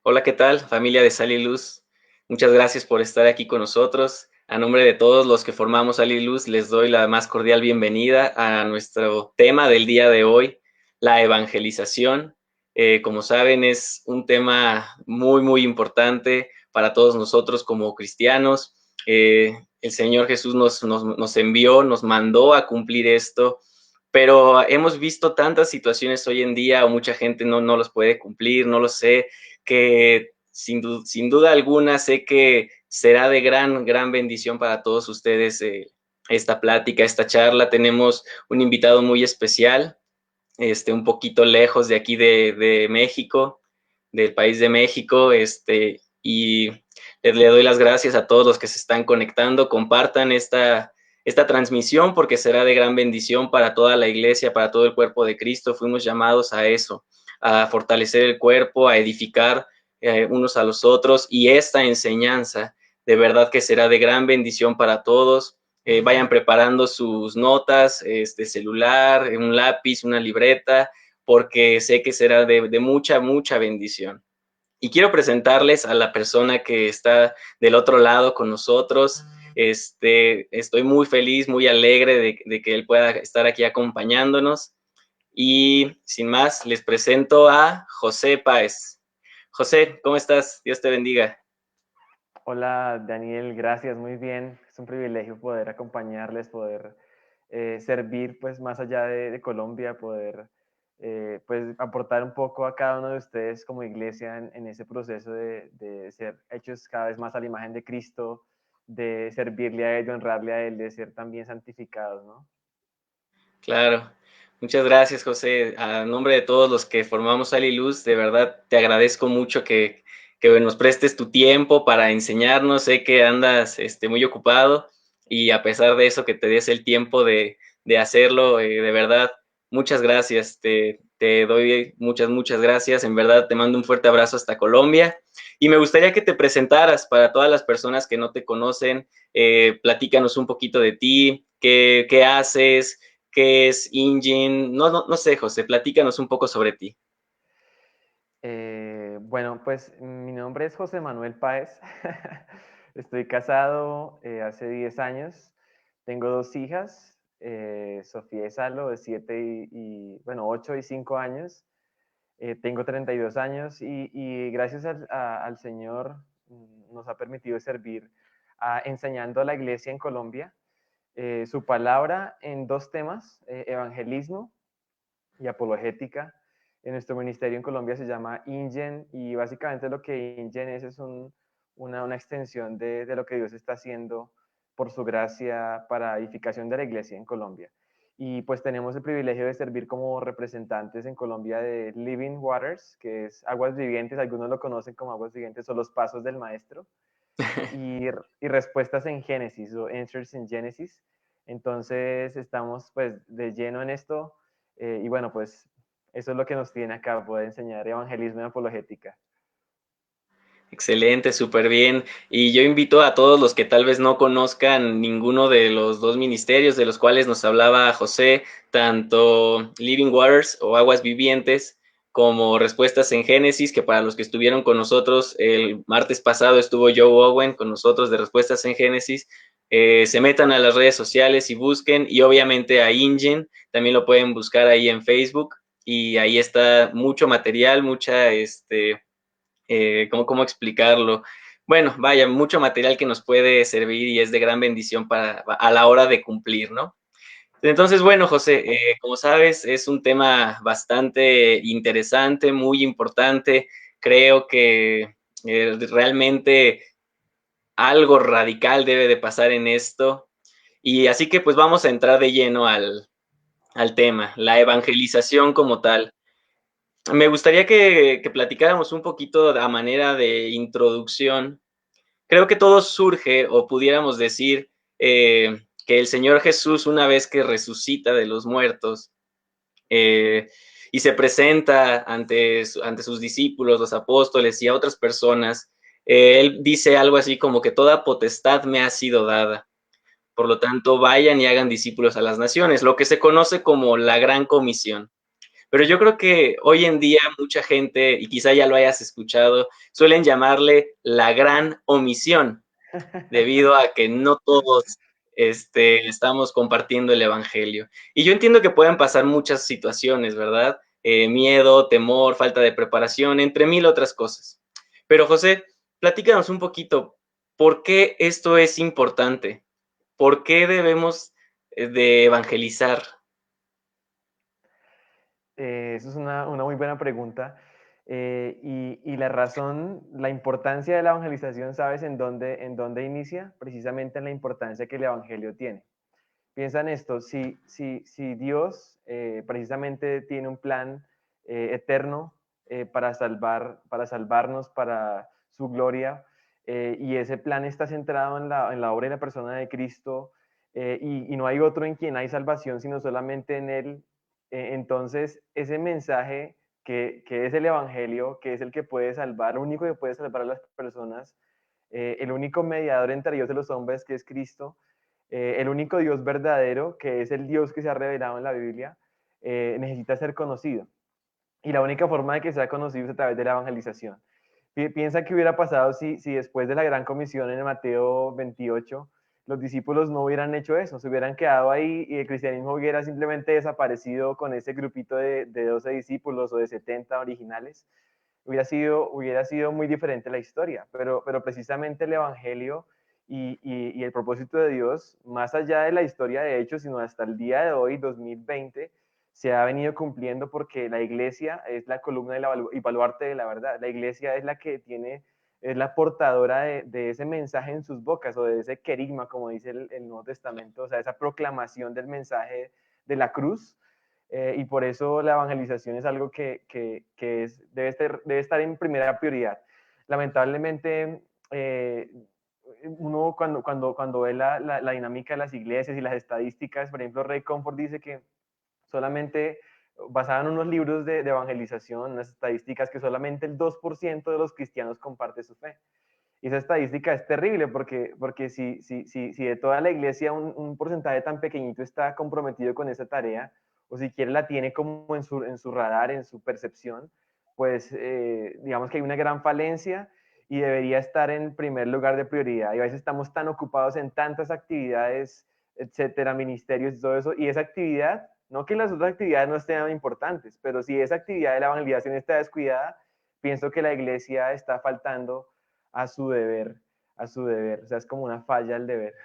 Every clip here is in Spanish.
Hola, ¿qué tal, familia de Sal y Luz? Muchas gracias por estar aquí con nosotros. A nombre de todos los que formamos Sal y Luz, les doy la más cordial bienvenida a nuestro tema del día de hoy, la evangelización. Como saben, es un tema muy importante para todos nosotros como cristianos. El Señor Jesús nos envió, nos mandó a cumplir esto, pero hemos visto tantas situaciones hoy en día, o mucha gente no los puede cumplir, no lo sé, que sin duda alguna sé que será de gran bendición para todos ustedes esta plática, esta charla. Tenemos un invitado muy especial, un poquito lejos de aquí de México, del país de México, y le doy las gracias a todos los que se están conectando. Compartan esta transmisión porque será de gran bendición para toda la iglesia, para todo el cuerpo de Cristo. Fuimos llamados a eso, a fortalecer el cuerpo, a edificar unos a los otros, y esta enseñanza de verdad que será de gran bendición para todos. Vayan preparando sus notas, celular, un lápiz, una libreta, porque sé que será de mucha bendición. Y quiero presentarles a la persona que está del otro lado con nosotros. Estoy muy feliz, muy alegre de que él pueda estar aquí acompañándonos. Y sin más, les presento a José Páez. José, ¿cómo estás? Dios te bendiga. Hola Daniel, gracias, muy bien. Es un privilegio poder acompañarles, poder servir pues más allá de Colombia, poder pues aportar un poco a cada uno de ustedes como iglesia en ese proceso de ser hechos cada vez más a la imagen de Cristo, de servirle a Él, de honrarle a Él, de ser también santificados, ¿no? Claro. Muchas gracias, José. A nombre de todos los que formamos Sal y Luz, de verdad te agradezco mucho que nos prestes tu tiempo para enseñarnos. Sé que andas muy ocupado, y a pesar de eso que te des el tiempo de hacerlo, de verdad, muchas gracias. Te doy muchas gracias. En verdad te mando un fuerte abrazo hasta Colombia. Y me gustaría que te presentaras para todas las personas que no te conocen. Platícanos un poquito de ti, qué haces, qué es Engine. No sé, José, platícanos un poco sobre ti. Bueno, pues mi nombre es José Manuel Páez. Estoy casado hace 10 años. Tengo dos hijas, Sofía y Salo, de 7 bueno, 8 y 5 años. Tengo 32 años y gracias al Señor nos ha permitido servir enseñando a la iglesia en Colombia su palabra en dos temas, evangelismo y apologética. En nuestro ministerio en Colombia se llama INGEN y básicamente lo que INGEN es una extensión de lo que Dios está haciendo por su gracia para edificación de la iglesia en Colombia. Y pues tenemos el privilegio de servir como representantes en Colombia de Living Waters, que es aguas vivientes, algunos lo conocen como aguas vivientes o los pasos del maestro, y respuestas en Génesis o Answers in Genesis. Entonces estamos pues de lleno en esto y bueno, pues eso es lo que nos tiene acá, poder enseñar evangelismo y apologética. Excelente, súper bien. Y yo invito a todos los que tal vez no conozcan ninguno de los dos ministerios de los cuales nos hablaba José, tanto Living Waters o Aguas Vivientes, como Respuestas en Génesis, que para los que estuvieron con nosotros el martes pasado estuvo Joe Owen con nosotros de Respuestas en Génesis. Se metan a las redes sociales y busquen, y obviamente a INGEN, también lo pueden buscar ahí en Facebook, y ahí está mucho material, ¿cómo explicarlo? Bueno, vaya, mucho material que nos puede servir y es de gran bendición a la hora de cumplir, ¿no? Entonces, bueno, José, como sabes, es un tema bastante interesante, muy importante. Creo que realmente algo radical debe de pasar en esto. Y así que pues vamos a entrar de lleno al tema, la evangelización como tal. Me gustaría que platicáramos un poquito a manera de introducción. Creo que todo surge, o pudiéramos decir, que el Señor Jesús, una vez que resucita de los muertos eh, y se presenta ante sus discípulos, los apóstoles y a otras personas, él dice algo así como que toda potestad me ha sido dada. Por lo tanto, vayan y hagan discípulos a las naciones, lo que se conoce como la Gran Comisión. pero yo creo que hoy en día mucha gente, y quizá ya lo hayas escuchado, suelen llamarle la gran omisión, debido a que no todos estamos compartiendo el Evangelio. Y yo entiendo que pueden pasar muchas situaciones, ¿verdad? Miedo, temor, falta de preparación, entre mil otras cosas. Pero José, platícanos un poquito, ¿por qué esto es importante? ¿Por qué debemos de evangelizar? Eso es una muy buena pregunta. Y la razón, la importancia de la evangelización, ¿sabes en dónde inicia? Precisamente en la importancia que el Evangelio tiene. Piensa en esto, si Dios precisamente tiene un plan eterno para salvarnos, para su gloria, y ese plan está centrado en la obra y la persona de Cristo, y no hay otro en quien hay salvación, sino solamente en Él. Entonces, ese mensaje que es el Evangelio, que es el que puede salvar, lo único que puede salvar a las personas, el único mediador entre Dios y los hombres, que es Cristo, el único Dios verdadero, que es el Dios que se ha revelado en la Biblia, necesita ser conocido. Y la única forma de que sea conocido es a través de la evangelización. Piensa qué hubiera pasado si después de la gran comisión en Mateo 28 los discípulos no hubieran hecho eso, se hubieran quedado ahí y el cristianismo hubiera simplemente desaparecido con ese grupito de 12 discípulos o de 70 originales. Hubiera sido muy diferente la historia, pero precisamente el Evangelio y el propósito de Dios, más allá de la historia de hechos, sino hasta el día de hoy, 2020, se ha venido cumpliendo porque la iglesia es la columna y baluarte de la verdad. La iglesia es la que es la portadora de ese mensaje en sus bocas o de ese querigma, como dice el Nuevo Testamento, o sea, esa proclamación del mensaje de la cruz. Y por eso la evangelización es algo debe estar en primera prioridad. Lamentablemente, uno cuando ve la dinámica de las iglesias y las estadísticas, por ejemplo, Ray Comfort dice que solamente basado en unos libros de evangelización, unas estadísticas, que solamente el 2% de los cristianos comparte su fe. Y esa estadística es terrible porque si de toda la iglesia un porcentaje tan pequeñito está comprometido con esa tarea, o siquiera la tiene como en su radar, en su percepción, pues digamos que hay una gran falencia y debería estar en primer lugar de prioridad. Y a veces estamos tan ocupados en tantas actividades, etcétera, ministerios y todo eso, y esa actividad, no que las otras actividades no estén importantes, pero si esa actividad de la evangelización está descuidada, pienso que la iglesia está faltando a su deber, a su deber. O sea, es como una falla al deber.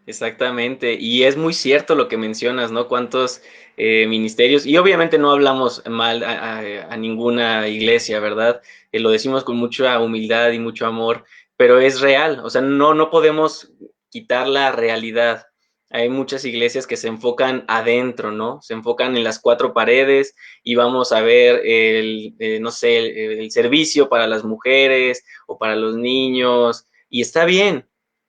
Exactamente, y es muy cierto lo que mencionas, ¿no? Cuántos ministerios, y obviamente no hablamos mal a ninguna iglesia, ¿verdad? Lo decimos con mucha humildad y mucho amor, pero es real, o sea, no podemos quitar la realidad. Hay muchas iglesias que se enfocan adentro, ¿no? Se enfocan en las cuatro paredes y vamos a ver no sé, el servicio para las mujeres o para los niños, y está bien,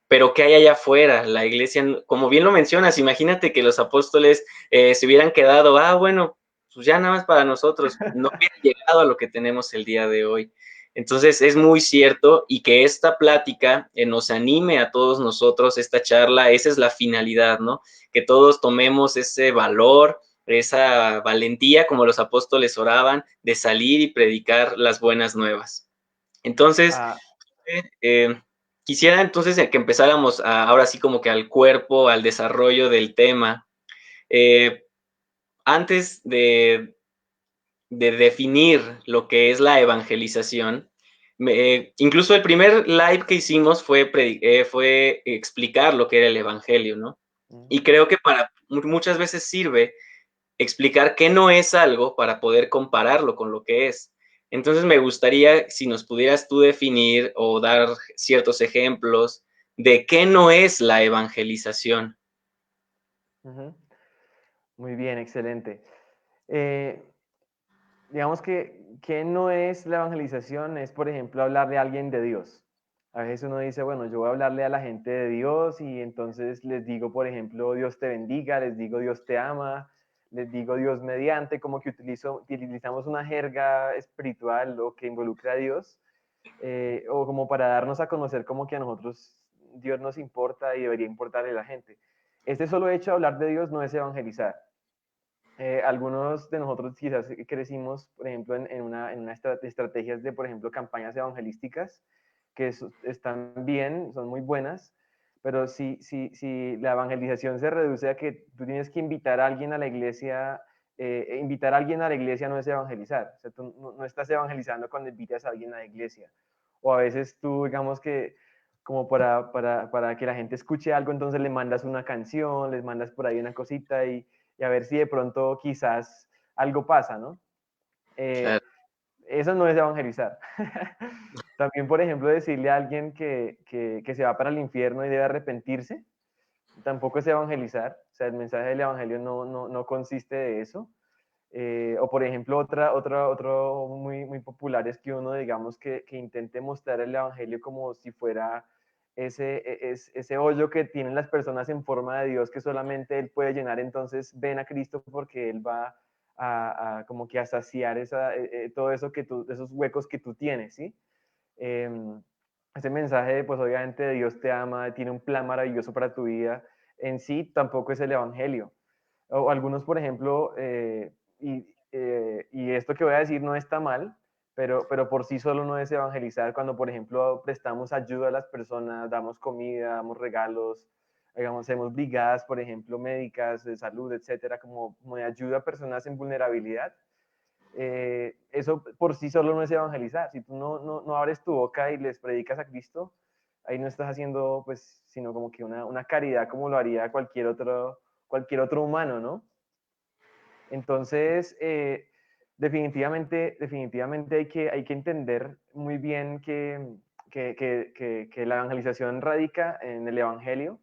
pero ¿qué hay allá afuera? La iglesia, como bien lo mencionas, imagínate que los apóstoles se hubieran quedado, bueno, pues ya nada más para nosotros, no hubieran llegado a lo que tenemos el día de hoy. Entonces es muy cierto y que esta plática nos anime a todos nosotros, esta charla, esa es la finalidad, ¿no? Que todos tomemos ese valor, esa valentía, como los apóstoles oraban, de salir y predicar las buenas nuevas. Entonces, Ah, eh, quisiera entonces que empezáramos ahora sí como que al cuerpo, al desarrollo del tema. Eh, Antes de definir lo que es la evangelización, incluso el primer live que hicimos fue explicar lo que era el evangelio, ¿no? Y creo que para muchas veces sirve explicar qué no es algo para poder compararlo con lo que es. Entonces me gustaría si nos pudieras tú definir o dar ciertos ejemplos de qué no es la evangelización. muy bien, excelente. Eh, digamos que no es la evangelización, es por ejemplo hablarle a alguien de Dios. A veces uno dice, bueno, yo voy a hablarle a la gente de Dios y entonces les digo, por ejemplo, Dios te bendiga, les digo Dios te ama, les digo Dios mediante, como que utilizamos una jerga espiritual o que involucra a Dios, o como para darnos a conocer como que a nosotros Dios nos importa y debería importarle a la gente. Este solo hecho de hablar de Dios no es evangelizar. Algunos de nosotros quizás crecimos, por ejemplo, en una estrategias de, por ejemplo, campañas evangelísticas, que están bien, son muy buenas, pero si la evangelización se reduce a que tú tienes que invitar a alguien a la iglesia, invitar a alguien a la iglesia no es evangelizar. O sea, tú no estás evangelizando cuando invitas a alguien a la iglesia. O a veces tú, digamos que como para que la gente escuche algo, entonces le mandas una canción, les mandas por ahí una cosita y a ver si de pronto quizás algo pasa, ¿no? Claro, Eh, Eso no es evangelizar. También, por ejemplo, decirle a alguien que se va para el infierno y debe arrepentirse, tampoco es evangelizar. O sea, el mensaje del evangelio no consiste de eso. O por ejemplo, otro muy popular es que uno, digamos, que intente mostrar el evangelio como si fuera ese hoyo que tienen las personas en forma de Dios que solamente Él puede llenar. Entonces ven a Cristo porque Él va como que a saciar todo eso esos huecos que tú tienes, ¿sí? Eh, Ese mensaje, pues obviamente de Dios te ama, tiene un plan maravilloso para tu vida, en sí tampoco es el evangelio. O algunos, por ejemplo, y esto que voy a decir no está mal, pero por sí solo no es evangelizar cuando, por ejemplo, prestamos ayuda a las personas, damos comida, damos regalos, digamos, hacemos brigadas, por ejemplo, médicas, de salud, etcétera, como de ayuda a personas en vulnerabilidad. Eso por sí solo no es evangelizar. Si tú no abres tu boca y les predicas a Cristo, ahí no estás haciendo, pues, sino como que una caridad como lo haría cualquier otro humano, ¿no? Entonces, definitivamente hay que entender muy bien que la evangelización radica en el Evangelio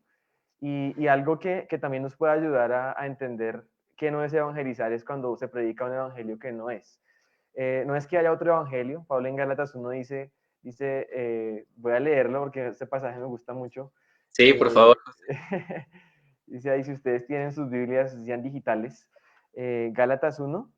y algo que también nos puede ayudar a entender que no es evangelizar es cuando se predica un evangelio que no es. No es que haya otro evangelio. Pablo en Gálatas 1 voy a leerlo porque este pasaje me gusta mucho. sí, por Eh, favor. dice ahí, si ustedes tienen sus Biblias, sean digitales, Gálatas 1.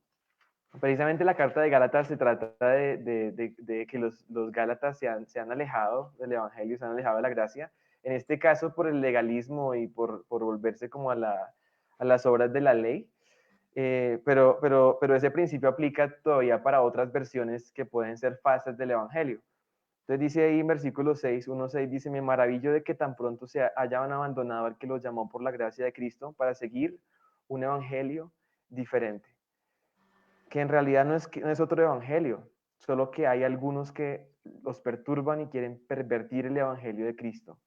Precisamente la carta de Gálatas se trata de que los Gálatas se han alejado del Evangelio, se han alejado de la gracia, en este caso por el legalismo y por volverse como a las obras de la ley, pero ese principio aplica todavía para otras versiones que pueden ser falsas del Evangelio. Entonces dice ahí en versículo 6, 1:6, dice, me maravillo de que tan pronto se hayan abandonado al que los llamó por la gracia de Cristo para seguir un Evangelio diferente, que en realidad no es otro evangelio, solo que hay algunos que los perturban y quieren pervertir el evangelio de Cristo.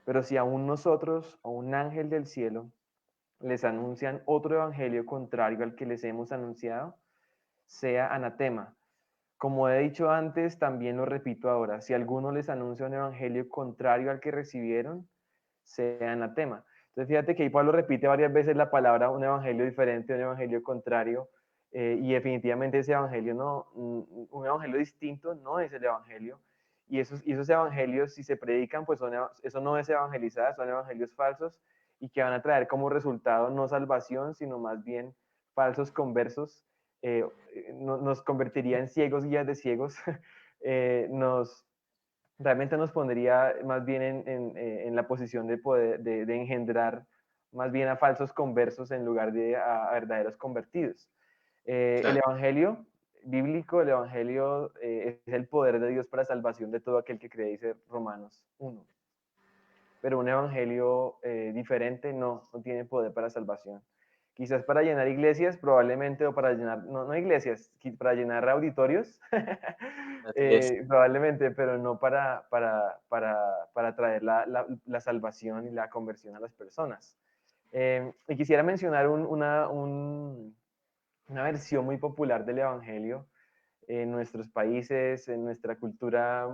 Pero si aún nosotros o un ángel del cielo les anuncian otro evangelio contrario al que les hemos anunciado, sea anatema. Como he dicho antes, también lo repito ahora, si alguno les anuncia un evangelio contrario al que recibieron, sea anatema. Entonces fíjate que ahí Pablo repite varias veces la palabra un evangelio diferente, un evangelio contrario, y definitivamente ese evangelio un evangelio distinto no es el evangelio. Y esos evangelios, si se predican, pues eso no es evangelizar, son evangelios falsos y que van a traer como resultado no salvación, sino más bien falsos conversos. Eh, nos convertiría en ciegos, guías de ciegos, nos, realmente nos pondría más bien en la posición de poder, de engendrar más bien a falsos conversos en lugar de a verdaderos convertidos. El Claro, Evangelio bíblico, el Evangelio es el poder de Dios para salvación de todo aquel que cree, dice Romanos 1. Pero un Evangelio diferente no tiene poder para salvación. Quizás para llenar iglesias, probablemente, o para llenar, no iglesias, para llenar auditorios, así es. probablemente, pero no para traer la salvación y la conversión a las personas. Y quisiera mencionar una versión muy popular del Evangelio en nuestros países, en nuestra cultura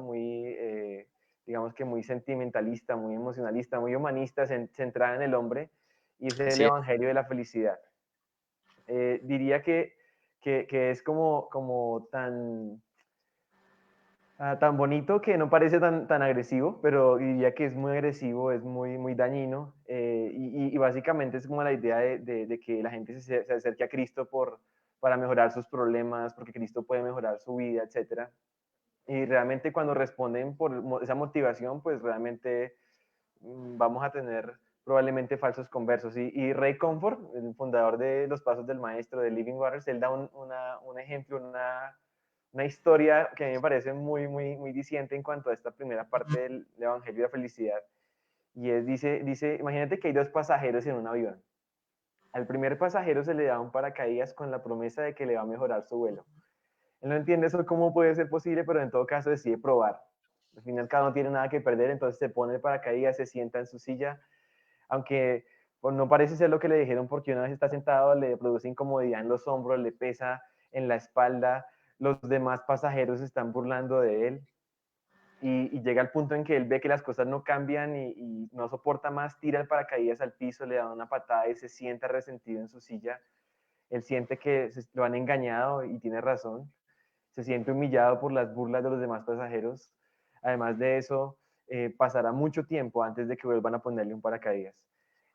digamos que muy sentimentalista, muy emocionalista, muy humanista, centrada en el hombre, y es el Así es. Evangelio de la felicidad. Diría que es como tan bonito que no parece tan agresivo, pero diría que es muy agresivo, es muy dañino, y básicamente es como la idea de que la gente se acerque a Cristo para mejorar sus problemas, porque Cristo puede mejorar su vida, etcétera. Y realmente cuando responden por esa motivación, pues realmente vamos a tener probablemente falsos conversos. Y Ray Comfort, el fundador de Los Pasos del Maestro, de Living Waters, él da un ejemplo, una historia que a mí me parece muy diciente en cuanto a esta primera parte del Evangelio de la Felicidad. Y dice, imagínate que hay dos pasajeros en un avión. Al primer pasajero se le da un paracaídas con la promesa de que le va a mejorar su vuelo. Él no entiende eso cómo puede ser posible, pero en todo caso decide probar. Al final cada uno tiene nada que perder, entonces se pone el paracaídas, se sienta en su silla, aunque pues, no parece ser lo que le dijeron porque una vez está sentado le produce incomodidad en los hombros, le pesa en la espalda, los demás pasajeros se están burlando de él y llega al punto en que él ve que las cosas no cambian y no soporta más, tira el paracaídas al piso, le da una patada y se sienta resentido en su silla. Él siente que lo han engañado y tiene razón, se siente humillado por las burlas de los demás pasajeros. Además de eso, pasará mucho tiempo antes de que vuelvan a ponerle un paracaídas.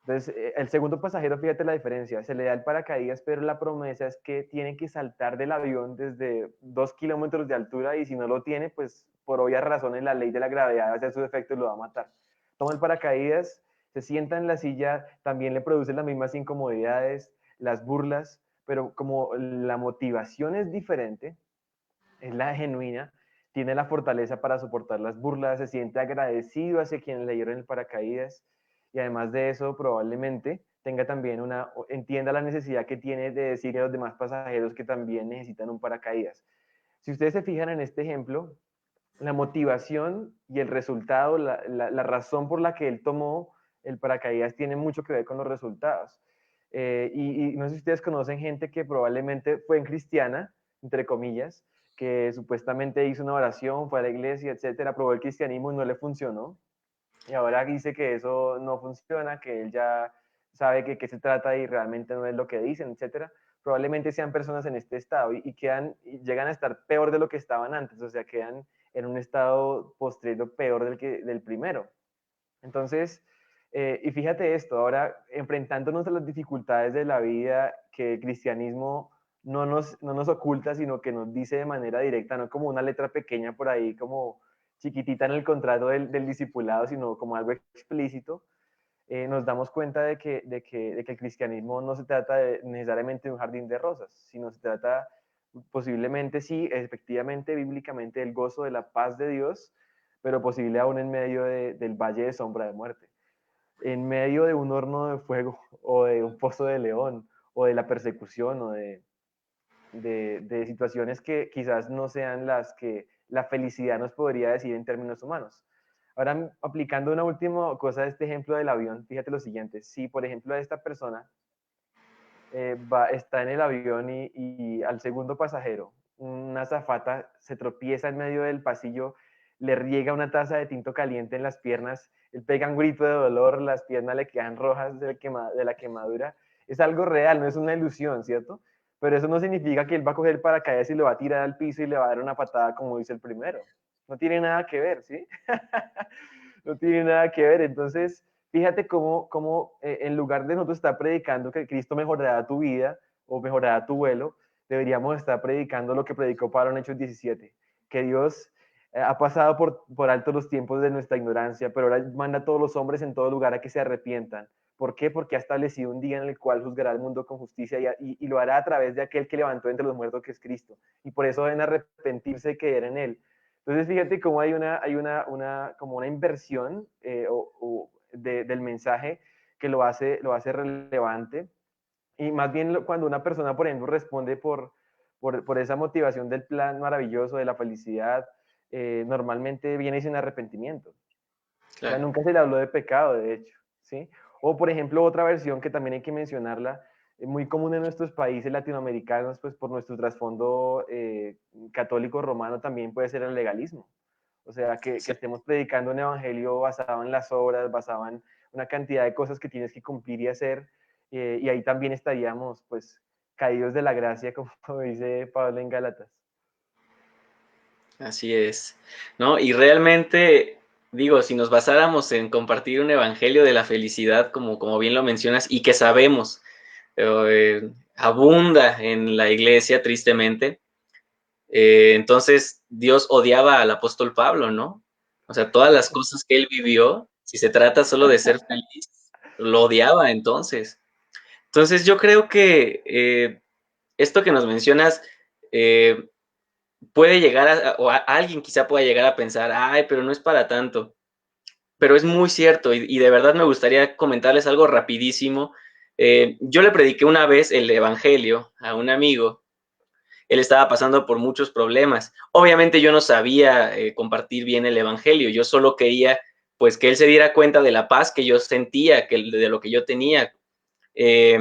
Entonces, el segundo pasajero, fíjate la diferencia, se le da el paracaídas, pero la promesa es que tiene que saltar del avión desde 2 kilómetros de altura y si no lo tiene, pues por obvias razones la ley de la gravedad va a hacer su efecto y lo va a matar. Toma el paracaídas, se sienta en la silla, también le produce las mismas incomodidades, las burlas, pero como la motivación es diferente, es la genuina, tiene la fortaleza para soportar las burlas, se siente agradecido hacia quienes le dieron el paracaídas y además de eso probablemente tenga también entienda la necesidad que tiene de decirle a los demás pasajeros que también necesitan un paracaídas. Si ustedes se fijan en este ejemplo, la motivación y el resultado, la razón por la que él tomó el paracaídas tiene mucho que ver con los resultados. Y no sé si ustedes conocen gente que probablemente fue en cristiana, entre comillas, que supuestamente hizo una oración, fue a la iglesia, etcétera, probó el cristianismo y no le funcionó. Y ahora dice que eso no funciona, que él ya sabe que qué se trata y realmente no es lo que dicen, etcétera. Probablemente sean personas en este estado y llegan a estar peor de lo que estaban antes, o sea, quedan en un estado postrero peor del primero. Entonces, y fíjate esto, ahora enfrentándonos a las dificultades de la vida que el cristianismo no nos oculta, sino que nos dice de manera directa, no como una letra pequeña por ahí, como chiquitita en el contrato del discipulado, sino como algo explícito, nos damos cuenta de que el cristianismo no se trata necesariamente de un jardín de rosas, sino se trata posiblemente, sí, efectivamente, bíblicamente, del gozo de la paz de Dios, pero posible aún en medio del valle de sombra de muerte, en medio de un horno de fuego o de un pozo de león o de la persecución o de situaciones que quizás no sean las que la felicidad nos podría decir en términos humanos. Ahora, aplicando una última cosa de este ejemplo del avión, fíjate lo siguiente, si por ejemplo esta persona está en el avión y al segundo pasajero, una azafata se tropieza en medio del pasillo, le riega una taza de tinto caliente en las piernas, él pega un grito de dolor, las piernas le quedan rojas de la quemadura. Es algo real, no es una ilusión, ¿cierto? Pero eso no significa que él va a coger el paracaídas y lo va a tirar al piso y le va a dar una patada como dice el primero. No tiene nada que ver, ¿sí? No tiene nada que ver. Entonces, fíjate cómo en lugar de nosotros estar predicando que Cristo mejorará tu vida o mejorará tu vuelo, deberíamos estar predicando lo que predicó Pablo en Hechos 17, que Dios ha pasado por alto los tiempos de nuestra ignorancia, pero ahora manda a todos los hombres en todo lugar a que se arrepientan. ¿Por qué? Porque ha establecido un día en el cual juzgará al mundo con justicia y lo hará a través de aquel que levantó entre los muertos, que es Cristo. Y por eso deben arrepentirse y creer en Él. Entonces, fíjate cómo como una inversión del mensaje que lo hace relevante. Y más bien cuando una persona, por ejemplo, responde por esa motivación del plan maravilloso, de la felicidad, normalmente viene sin arrepentimiento. O sea, Claro. nunca se le habló de pecado, de hecho, ¿sí? O, por ejemplo, otra versión que también hay que mencionarla, muy común en nuestros países latinoamericanos, pues por nuestro trasfondo católico romano, también puede ser el legalismo. O sea, que Sí. estemos predicando un evangelio basado en las obras, basado en una cantidad de cosas que tienes que cumplir y hacer, y ahí también estaríamos, pues, caídos de la gracia, como dice Pablo en Gálatas. Así es, ¿no? Y realmente, digo, si nos basáramos en compartir un evangelio de la felicidad, como bien lo mencionas, y que sabemos, abunda en la iglesia, tristemente, entonces Dios odiaba al apóstol Pablo, ¿no? O sea, todas las cosas que él vivió, si se trata solo de ser feliz, lo odiaba entonces. Entonces yo creo que esto que nos mencionas eh, puede llegar o alguien quizá pueda llegar a pensar, ay, pero no es para tanto. Pero es muy cierto y de verdad me gustaría comentarles algo rapidísimo. Yo le prediqué una vez el Evangelio a un amigo. Él estaba pasando por muchos problemas. Obviamente yo no sabía compartir bien el Evangelio, yo solo quería pues que él se diera cuenta de la paz que yo sentía, de lo que yo tenía. Eh,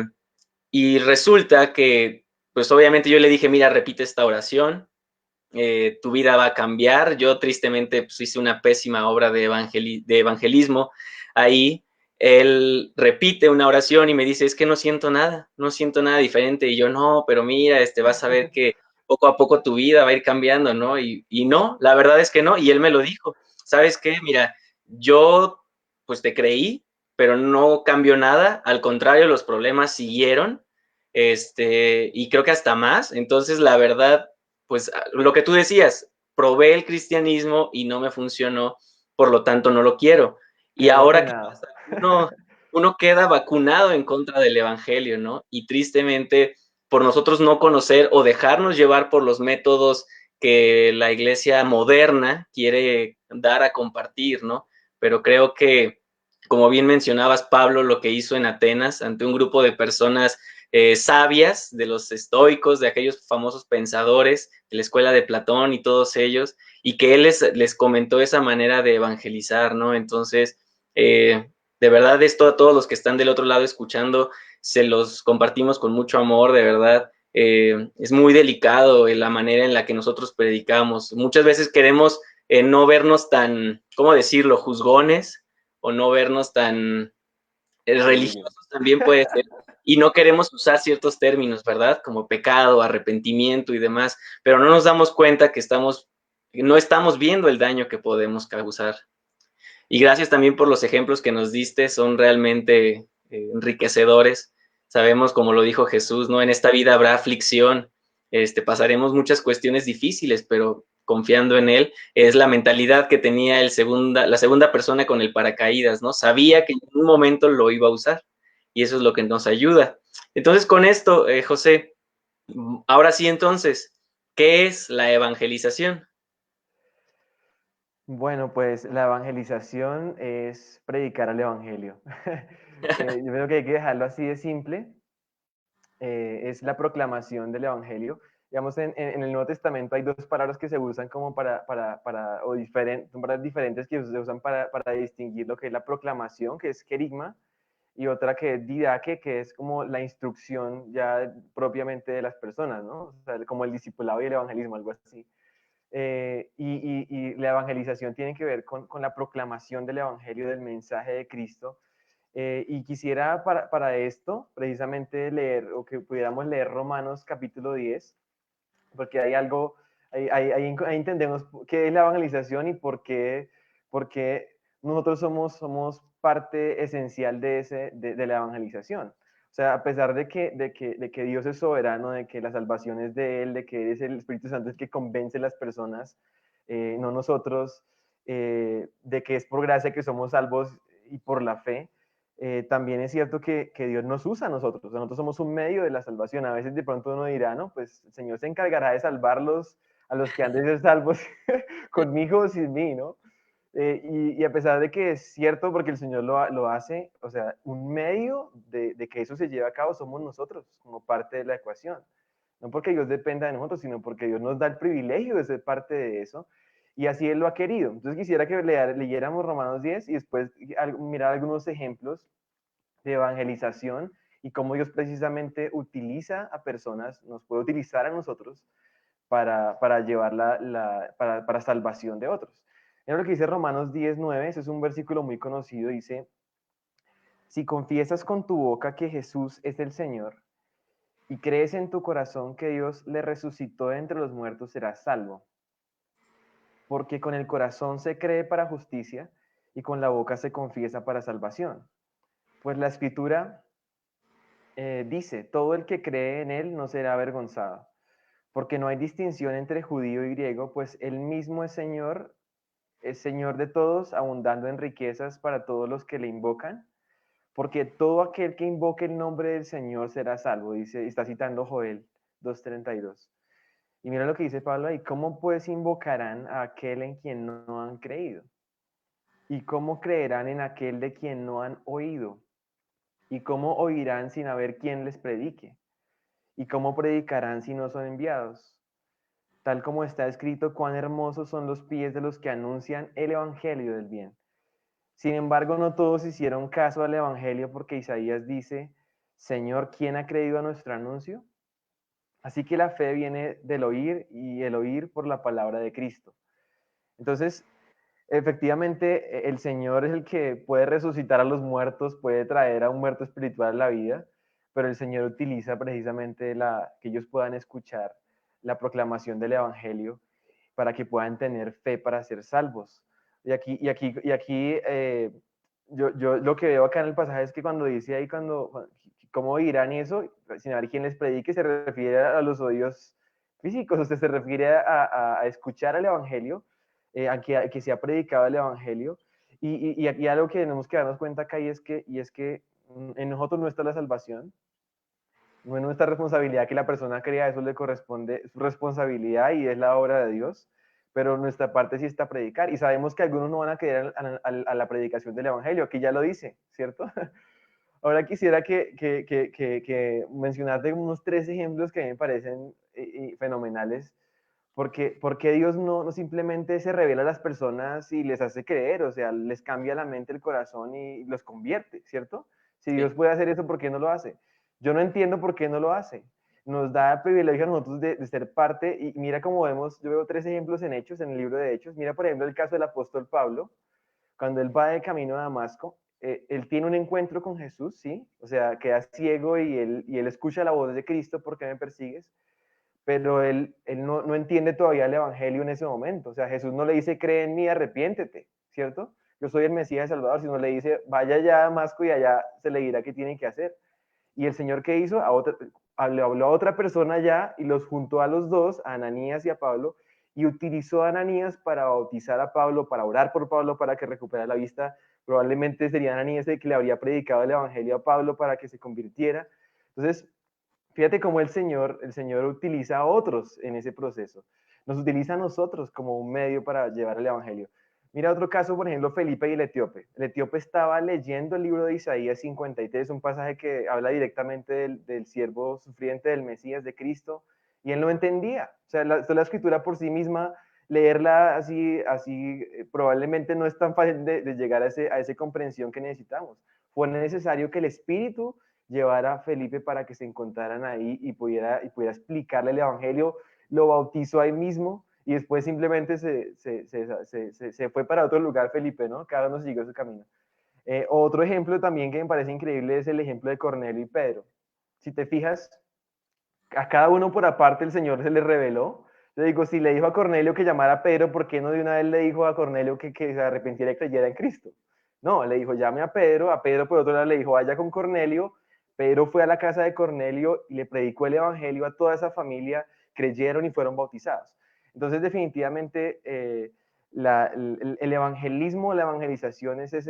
y resulta que, pues obviamente yo le dije, mira, repite esta oración, tu vida va a cambiar. Yo tristemente pues, hice una pésima obra de evangelismo ahí. Él repite una oración y me dice, es que no siento nada, no siento nada diferente. Y yo, no, pero mira, vas a ver que poco a poco tu vida va a ir cambiando, ¿no? Y no, la verdad es que no. Y él me lo dijo, ¿sabes qué? Mira, yo pues te creí, pero no cambió nada. Al contrario, los problemas siguieron. Y creo que hasta más. Entonces, la verdad, pues lo que tú decías, probé el cristianismo y no me funcionó, por lo tanto no lo quiero. Y Quedó ahora, ¿qué vacunado. pasa? Uno queda vacunado en contra del Evangelio, ¿no? Y tristemente, por nosotros no conocer o dejarnos llevar por los métodos que la iglesia moderna quiere dar a compartir, ¿no? Pero creo que, como bien mencionabas, Pablo, lo que hizo en Atenas ante un grupo de personas sabias, de los estoicos, de aquellos famosos pensadores de la escuela de Platón y todos ellos, y que él les comentó esa manera de evangelizar, ¿no? Entonces, de verdad, esto a todos los que están del otro lado escuchando, se los compartimos con mucho amor, de verdad. Es muy delicado la manera en la que nosotros predicamos. Muchas veces queremos no vernos tan, ¿cómo decirlo?, juzgones o no vernos tan Horrible. religiosos también puede ser, y no queremos usar ciertos términos, ¿verdad? Como pecado, arrepentimiento y demás, pero no nos damos cuenta que no estamos viendo el daño que podemos causar. Y gracias también por los ejemplos que nos diste, son realmente enriquecedores. Sabemos, como lo dijo Jesús, ¿no? En esta vida habrá aflicción, pasaremos muchas cuestiones difíciles, pero confiando en Él, es la mentalidad que tenía la segunda persona con el paracaídas, ¿no? Sabía que en un momento lo iba a usar y eso es lo que nos ayuda. Entonces, con esto, José, ahora sí entonces, ¿qué es la evangelización? Bueno, pues la evangelización es predicar el evangelio. Yo creo que hay que dejarlo así de simple. Es la proclamación del evangelio. Digamos, en el Nuevo Testamento hay dos palabras que se usan como o son palabras diferentes que se usan para distinguir lo que es la proclamación, que es querigma, y otra que es didaque, que es como la instrucción ya propiamente de las personas, ¿no? O sea, como el discipulado y el evangelismo, algo así. Y la evangelización tiene que ver con la proclamación del evangelio, del mensaje de Cristo. Y quisiera para esto precisamente leer, o que pudiéramos leer Romanos capítulo 10, porque hay algo, ahí entendemos qué es la evangelización y por qué nosotros somos parte esencial de la evangelización. O sea, a pesar de que Dios es soberano, de que la salvación es de Él, de que es el Espíritu Santo el que convence a las personas, no nosotros, de que es por gracia que somos salvos y por la fe, también es cierto que Dios nos usa a nosotros. O sea, nosotros somos un medio de la salvación. A veces de pronto uno dirá, no, pues el Señor se encargará de salvarlos a los que han de ser salvos conmigo o sin mí, ¿no? Y a pesar de que es cierto, porque el Señor lo hace, o sea, un medio de que eso se lleve a cabo somos nosotros, como parte de la ecuación. No porque Dios dependa de nosotros, sino porque Dios nos da el privilegio de ser parte de eso. Y así Él lo ha querido. Entonces quisiera que leyéramos Romanos 10 y después mirar algunos ejemplos de evangelización y cómo Dios precisamente utiliza a personas, nos puede utilizar a nosotros para llevar para salvación de otros. Es lo que dice Romanos 10:9, ese es un versículo muy conocido, dice, si confiesas con tu boca que Jesús es el Señor y crees en tu corazón que Dios le resucitó de entre los muertos, serás salvo. Porque con el corazón se cree para justicia y con la boca se confiesa para salvación. Pues la escritura dice, todo el que cree en él no será avergonzado, porque no hay distinción entre judío y griego, pues él mismo es Señor de todos, abundando en riquezas para todos los que le invocan, porque todo aquel que invoque el nombre del Señor será salvo, dice, está citando Joel 2:32. Y mira lo que dice Pablo ahí, ¿cómo pues invocarán a aquel en quien no han creído? ¿Y cómo creerán en aquel de quien no han oído? ¿Y cómo oirán sin haber quien les predique? ¿Y cómo predicarán si no son enviados? Tal como está escrito, cuán hermosos son los pies de los que anuncian el Evangelio del bien. Sin embargo, no todos hicieron caso al Evangelio porque Isaías dice, Señor, ¿quién ha creído a nuestro anuncio? Así que la fe viene del oír y el oír por la palabra de Cristo. Entonces, efectivamente, el Señor es el que puede resucitar a los muertos, puede traer a un muerto espiritual a la vida, pero el Señor utiliza precisamente que ellos puedan escuchar la proclamación del Evangelio para que puedan tener fe para ser salvos. Yo lo que veo acá en el pasaje es que cuando dice ahí, ¿cómo dirán eso? Sin haber quien les predique, se refiere a los oídos físicos, usted se refiere a escuchar el Evangelio, a que se ha predicado el Evangelio. Y algo que tenemos que darnos cuenta acá y es que en nosotros no está la salvación, no es nuestra responsabilidad que la persona crea, eso le corresponde, su responsabilidad y es la obra de Dios, pero nuestra parte sí está predicar. Y sabemos que algunos no van a creer a la predicación del Evangelio, aquí ya lo dice, ¿cierto? Ahora quisiera que mencionarte unos 3 ejemplos que me parecen fenomenales, porque Dios no simplemente se revela a las personas y les hace creer, o sea, les cambia la mente, el corazón y los convierte, ¿cierto? Si Dios Sí, puede hacer eso, ¿por qué no lo hace? Yo no entiendo por qué no lo hace. Nos da el privilegio a nosotros de ser parte y mira cómo vemos, yo veo 3 ejemplos en Hechos, en el libro de Hechos. Mira, por ejemplo, el caso del apóstol Pablo, cuando él va de camino a Damasco, él tiene un encuentro con Jesús, ¿sí? O sea, queda ciego y él escucha la voz de Cristo, ¿por qué me persigues? Pero él no entiende todavía el Evangelio en ese momento. O sea, Jesús no le dice, cree en mí, arrepiéntete, ¿cierto? Yo soy el Mesías Salvador, sino le dice, vaya ya a Damasco y allá se le dirá qué tiene que hacer. Y el Señor, ¿qué hizo? Le habló a otra persona ya y los juntó a los dos, a Ananías y a Pablo, y utilizó a Ananías para bautizar a Pablo, para orar por Pablo para que recuperara la vista. Probablemente sería Ananías el que le habría predicado el Evangelio a Pablo para que se convirtiera. Entonces, fíjate cómo el Señor utiliza a otros en ese proceso. Nos utiliza a nosotros como un medio para llevar el Evangelio. Mira otro caso, por ejemplo, Felipe y el etíope. El etíope estaba leyendo el libro de Isaías 53, un pasaje que habla directamente del siervo sufriente del Mesías, de Cristo, y él no entendía. O sea, la escritura por sí misma, leerla así probablemente no es tan fácil de llegar a esa comprensión que necesitamos. Fue necesario que el Espíritu llevara a Felipe para que se encontraran ahí y pudiera explicarle el Evangelio, lo bautizó ahí mismo y después simplemente se fue para otro lugar Felipe, ¿no? Cada uno siguió su camino. Otro ejemplo también que me parece increíble es el ejemplo de Cornelio y Pedro. Si te fijas, a cada uno por aparte el Señor se le reveló. Yo digo, si le dijo a Cornelio que llamara a Pedro, ¿por qué no de una vez le dijo a Cornelio que se arrepintiera y creyera en Cristo? No, le dijo, llame a Pedro por otro lado le dijo, vaya con Cornelio. Pedro fue a la casa de Cornelio y le predicó el Evangelio a toda esa familia, creyeron y fueron bautizados. Entonces, definitivamente, el evangelismo, la evangelización ese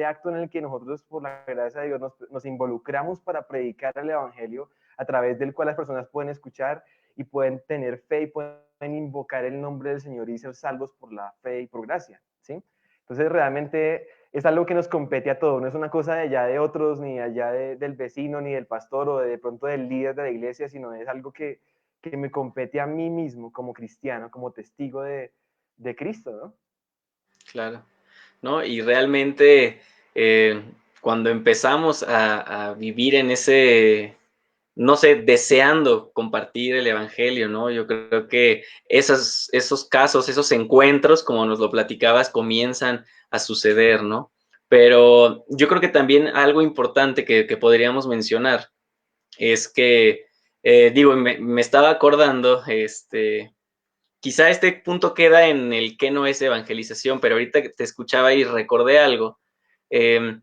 acto en el que nosotros, por la gracia de Dios, nos involucramos para predicar el evangelio, a través del cual las personas pueden escuchar y pueden tener fe y pueden invocar el nombre del Señor y ser salvos por la fe y por gracia, ¿sí? Entonces, realmente es algo que nos compete a todos, no es una cosa de allá de otros, ni allá del vecino, ni del pastor, o de pronto del líder de la iglesia, sino es algo que me compete a mí mismo como cristiano, como testigo de Cristo, ¿no? claro. ¿No? Y realmente eh, cuando empezamos a vivir en ese, no sé, deseando compartir el Evangelio, ¿no? Yo creo que esos casos, esos encuentros, como nos lo platicabas, comienzan a suceder, ¿no? Pero yo creo que también algo importante que podríamos mencionar es que, digo, me estaba acordando, quizá este punto queda en el que no es evangelización, pero ahorita que te escuchaba y recordé algo, eh,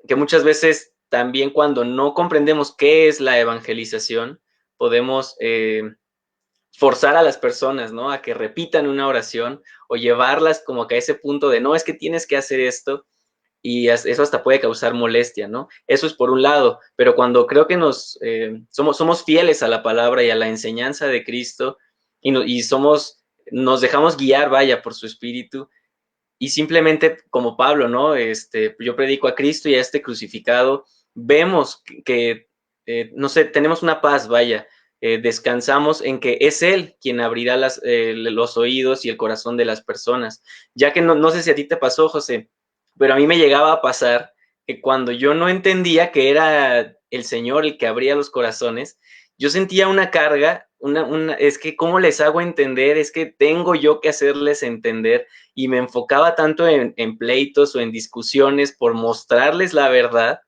que muchas veces también cuando no comprendemos qué es la evangelización, podemos forzar a las personas, ¿no? A que repitan una oración o llevarlas como que a ese punto de, no, es que tienes que hacer esto. y eso hasta puede causar molestia, ¿no? Eso es por un lado, pero cuando creo que somos fieles a la palabra y a la enseñanza de Cristo y nos dejamos guiar, vaya, por su espíritu, y simplemente como Pablo, ¿no? Yo predico a Cristo y a este crucificado, vemos no sé, tenemos una paz, vaya, descansamos en que es Él quien abrirá los oídos y el corazón de las personas, ya que no sé si a ti te pasó, José, pero a mí me llegaba a pasar que cuando yo no entendía que era el Señor el que abría los corazones, yo sentía una carga, es que cómo les hago entender, es que tengo yo que hacerles entender, y me enfocaba tanto en pleitos o en discusiones por mostrarles la verdad,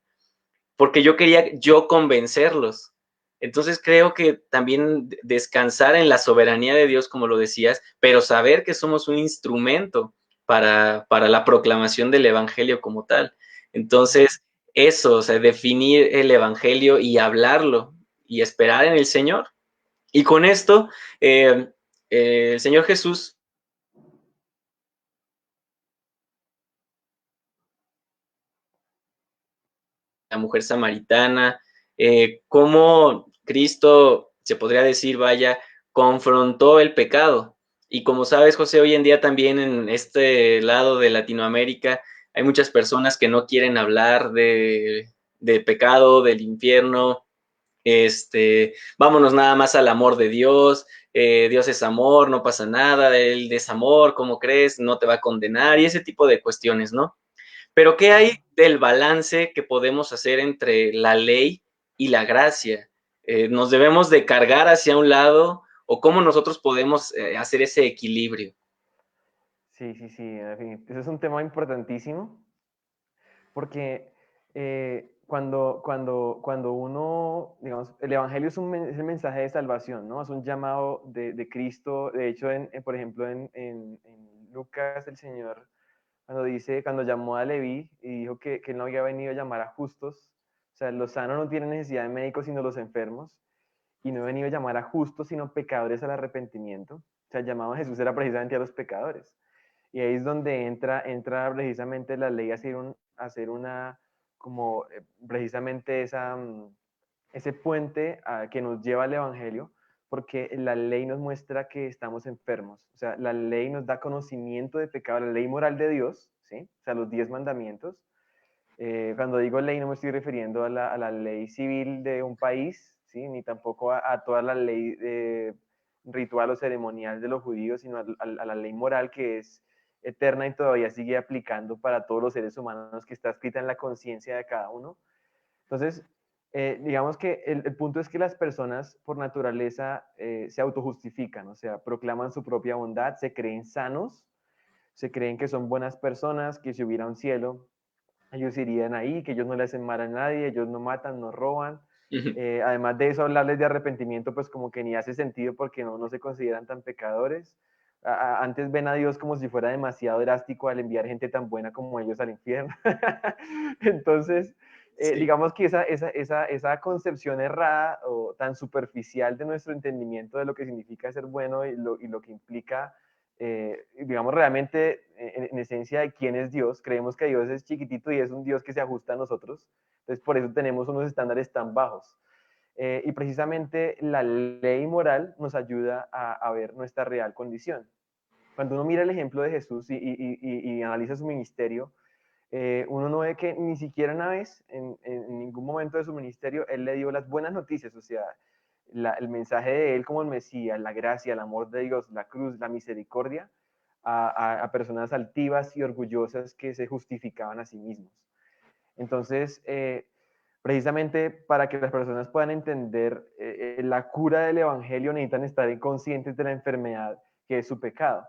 porque yo quería yo convencerlos. Entonces creo que también descansar en la soberanía de Dios, como lo decías, pero saber que somos un instrumento para la proclamación del Evangelio como tal. Entonces, eso, o sea, definir el Evangelio y hablarlo y esperar en el Señor. Y con esto, el Señor Jesús, la mujer samaritana, cómo Cristo, se podría decir, vaya, confrontó el pecado. Y como sabes, José, hoy en día también en este lado de Latinoamérica hay muchas personas que no quieren hablar de pecado, del infierno. Vámonos nada más al amor de Dios. Dios es amor, no pasa nada, Él es amor, ¿cómo crees? No te va a condenar y ese tipo de cuestiones, ¿no? Pero ¿qué hay del balance que podemos hacer entre la ley y la gracia? ¿Nos debemos de cargar hacia un lado o cómo nosotros podemos hacer ese equilibrio? Sí, sí, sí, en fin, ese es un tema importantísimo porque cuando uno, digamos, el Evangelio es el mensaje de salvación, ¿no? Es un llamado de Cristo. De hecho, por ejemplo, en Lucas, el Señor, cuando llamó a Leví y dijo que él no había venido a llamar a justos, o sea, los sanos no tienen necesidad de médicos, sino los enfermos, y no he venido a llamar a justos, sino pecadores al arrepentimiento. O sea, el llamado de Jesús era precisamente a los pecadores. Y ahí es donde entra precisamente la ley a hacer una, como precisamente ese puente que nos lleva al Evangelio, porque la ley nos muestra que estamos enfermos. O sea, la ley nos da conocimiento de pecado, la ley moral de Dios, ¿sí? O sea, los 10 mandamientos. Cuando digo ley no me estoy refiriendo a la ley civil de un país, ¿sí? Ni tampoco a toda la ley ritual o ceremonial de los judíos, sino a la ley moral que es eterna y todavía sigue aplicando para todos los seres humanos, que está escrita en la conciencia de cada uno. Entonces, digamos que el punto es que las personas por naturaleza se autojustifican, o sea, proclaman su propia bondad, se creen sanos, se creen que son buenas personas, que si hubiera un cielo, ellos irían ahí, que ellos no le hacen mal a nadie, ellos no matan, no roban. Además de eso, hablarles de arrepentimiento, pues como que ni hace sentido porque no se consideran tan pecadores. Antes ven a Dios como si fuera demasiado drástico al enviar gente tan buena como ellos al infierno. Entonces, Sí. digamos que esa concepción errada o tan superficial de nuestro entendimiento de lo que significa ser bueno y lo que implica digamos, realmente, en esencia de quién es Dios, creemos que Dios es chiquitito y es un Dios que se ajusta a nosotros. Entonces, por eso tenemos unos estándares tan bajos. Y precisamente la ley moral nos ayuda a ver nuestra real condición. Cuando uno mira el ejemplo de Jesús y analiza su ministerio, uno no ve que ni siquiera una vez, en ningún momento de su ministerio, él le dio las buenas noticias, o sea, el mensaje de él como el Mesías, la gracia, el amor de Dios, la cruz, la misericordia, a personas altivas y orgullosas que se justificaban a sí mismos. Entonces, precisamente para que las personas puedan entender la cura del Evangelio, necesitan estar conscientes de la enfermedad que es su pecado.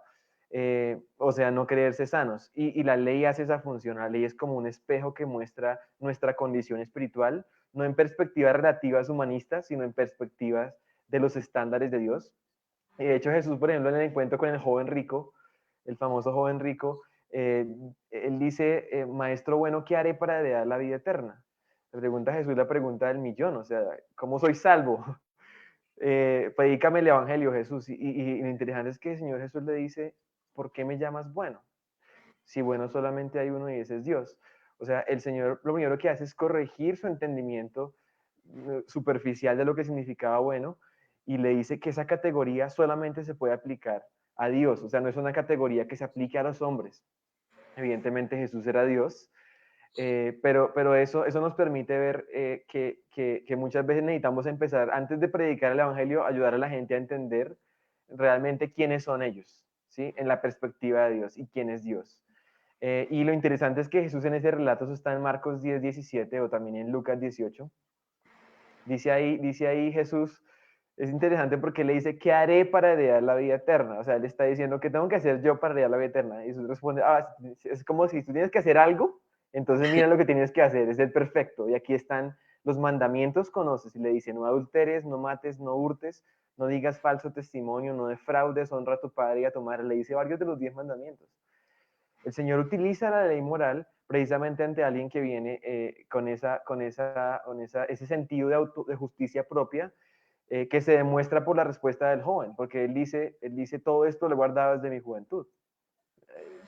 O sea, no creerse sanos. Y la ley hace esa función. La ley es como un espejo que muestra nuestra condición espiritual, no en perspectivas relativas humanistas, sino en perspectivas de los estándares de Dios. Y de hecho Jesús, por ejemplo, en el encuentro con el joven rico, el famoso joven rico, eh, él dice, maestro bueno, ¿qué haré para heredar la vida eterna? Le pregunta a Jesús la pregunta del millón, o sea, ¿cómo soy salvo? Predícame el Evangelio, Jesús. Y lo interesante es que el Señor Jesús le dice, ¿por qué me llamas bueno? Si bueno solamente hay uno y ese es Dios. O sea, el Señor lo primero que hace es corregir su entendimiento superficial de lo que significaba bueno y le dice que esa categoría solamente se puede aplicar a Dios. O sea, no es una categoría que se aplique a los hombres. Evidentemente Jesús era Dios, pero eso nos permite ver que muchas veces necesitamos empezar, antes de predicar el Evangelio, ayudar a la gente a entender realmente quiénes son ellos, ¿sí? En la perspectiva de Dios y quién es Dios. Y lo interesante es que Jesús en ese relato, eso está en Marcos 10, 17 o también en Lucas 18, dice ahí Jesús, es interesante porque le dice, ¿qué haré para heredar la vida eterna? O sea, él está diciendo, ¿qué tengo que hacer yo para heredar la vida eterna? Y Jesús responde, es como si tú tienes que hacer algo, entonces mira lo que tienes que hacer, es el perfecto. Y aquí están los mandamientos, conoces. Y le dice, no adulteres, no mates, no hurtes, no digas falso testimonio, no defraudes, honra a tu padre y a tu madre. Le dice varios de los 10 mandamientos. El Señor utiliza la ley moral precisamente ante alguien que viene ese sentido de justicia propia, que se demuestra por la respuesta del joven, porque él dice todo esto lo he guardado desde mi juventud.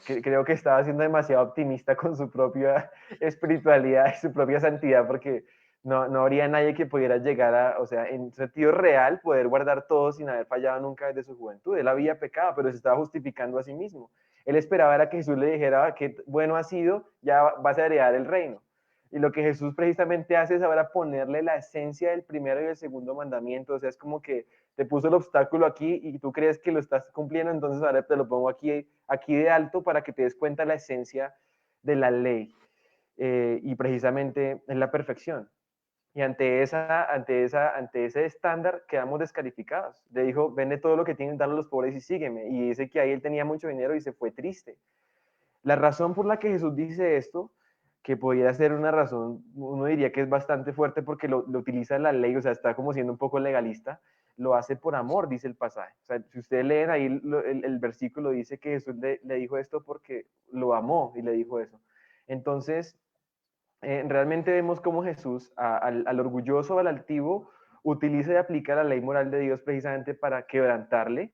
Creo que estaba siendo demasiado optimista con su propia espiritualidad y su propia santidad, porque no habría nadie que pudiera llegar a, o sea, en sentido real, poder guardar todo sin haber fallado nunca desde su juventud. Él había pecado, pero se estaba justificando a sí mismo. Él esperaba era que Jesús le dijera que bueno ha sido, ya vas a heredar el reino. Y lo que Jesús precisamente hace es ahora ponerle la esencia del primero y del segundo mandamiento. O sea, es como que te puso el obstáculo aquí y tú crees que lo estás cumpliendo, entonces ahora te lo pongo aquí de alto para que te des cuenta la esencia de la ley. Y precisamente es la perfección. Y ante ese estándar quedamos descalificados. Le dijo, vende todo lo que tienes, dale a los pobres y sígueme. Y dice que ahí él tenía mucho dinero y se fue triste. La razón por la que Jesús dice esto, que podría ser una razón, uno diría que es bastante fuerte porque lo utiliza la ley, o sea, está como siendo un poco legalista, lo hace por amor, dice el pasaje. O sea, si ustedes leen ahí el versículo, dice que Jesús le dijo esto porque lo amó y le dijo eso. Entonces, realmente vemos cómo Jesús, al orgulloso, al altivo, utiliza y aplica la ley moral de Dios precisamente para quebrantarle,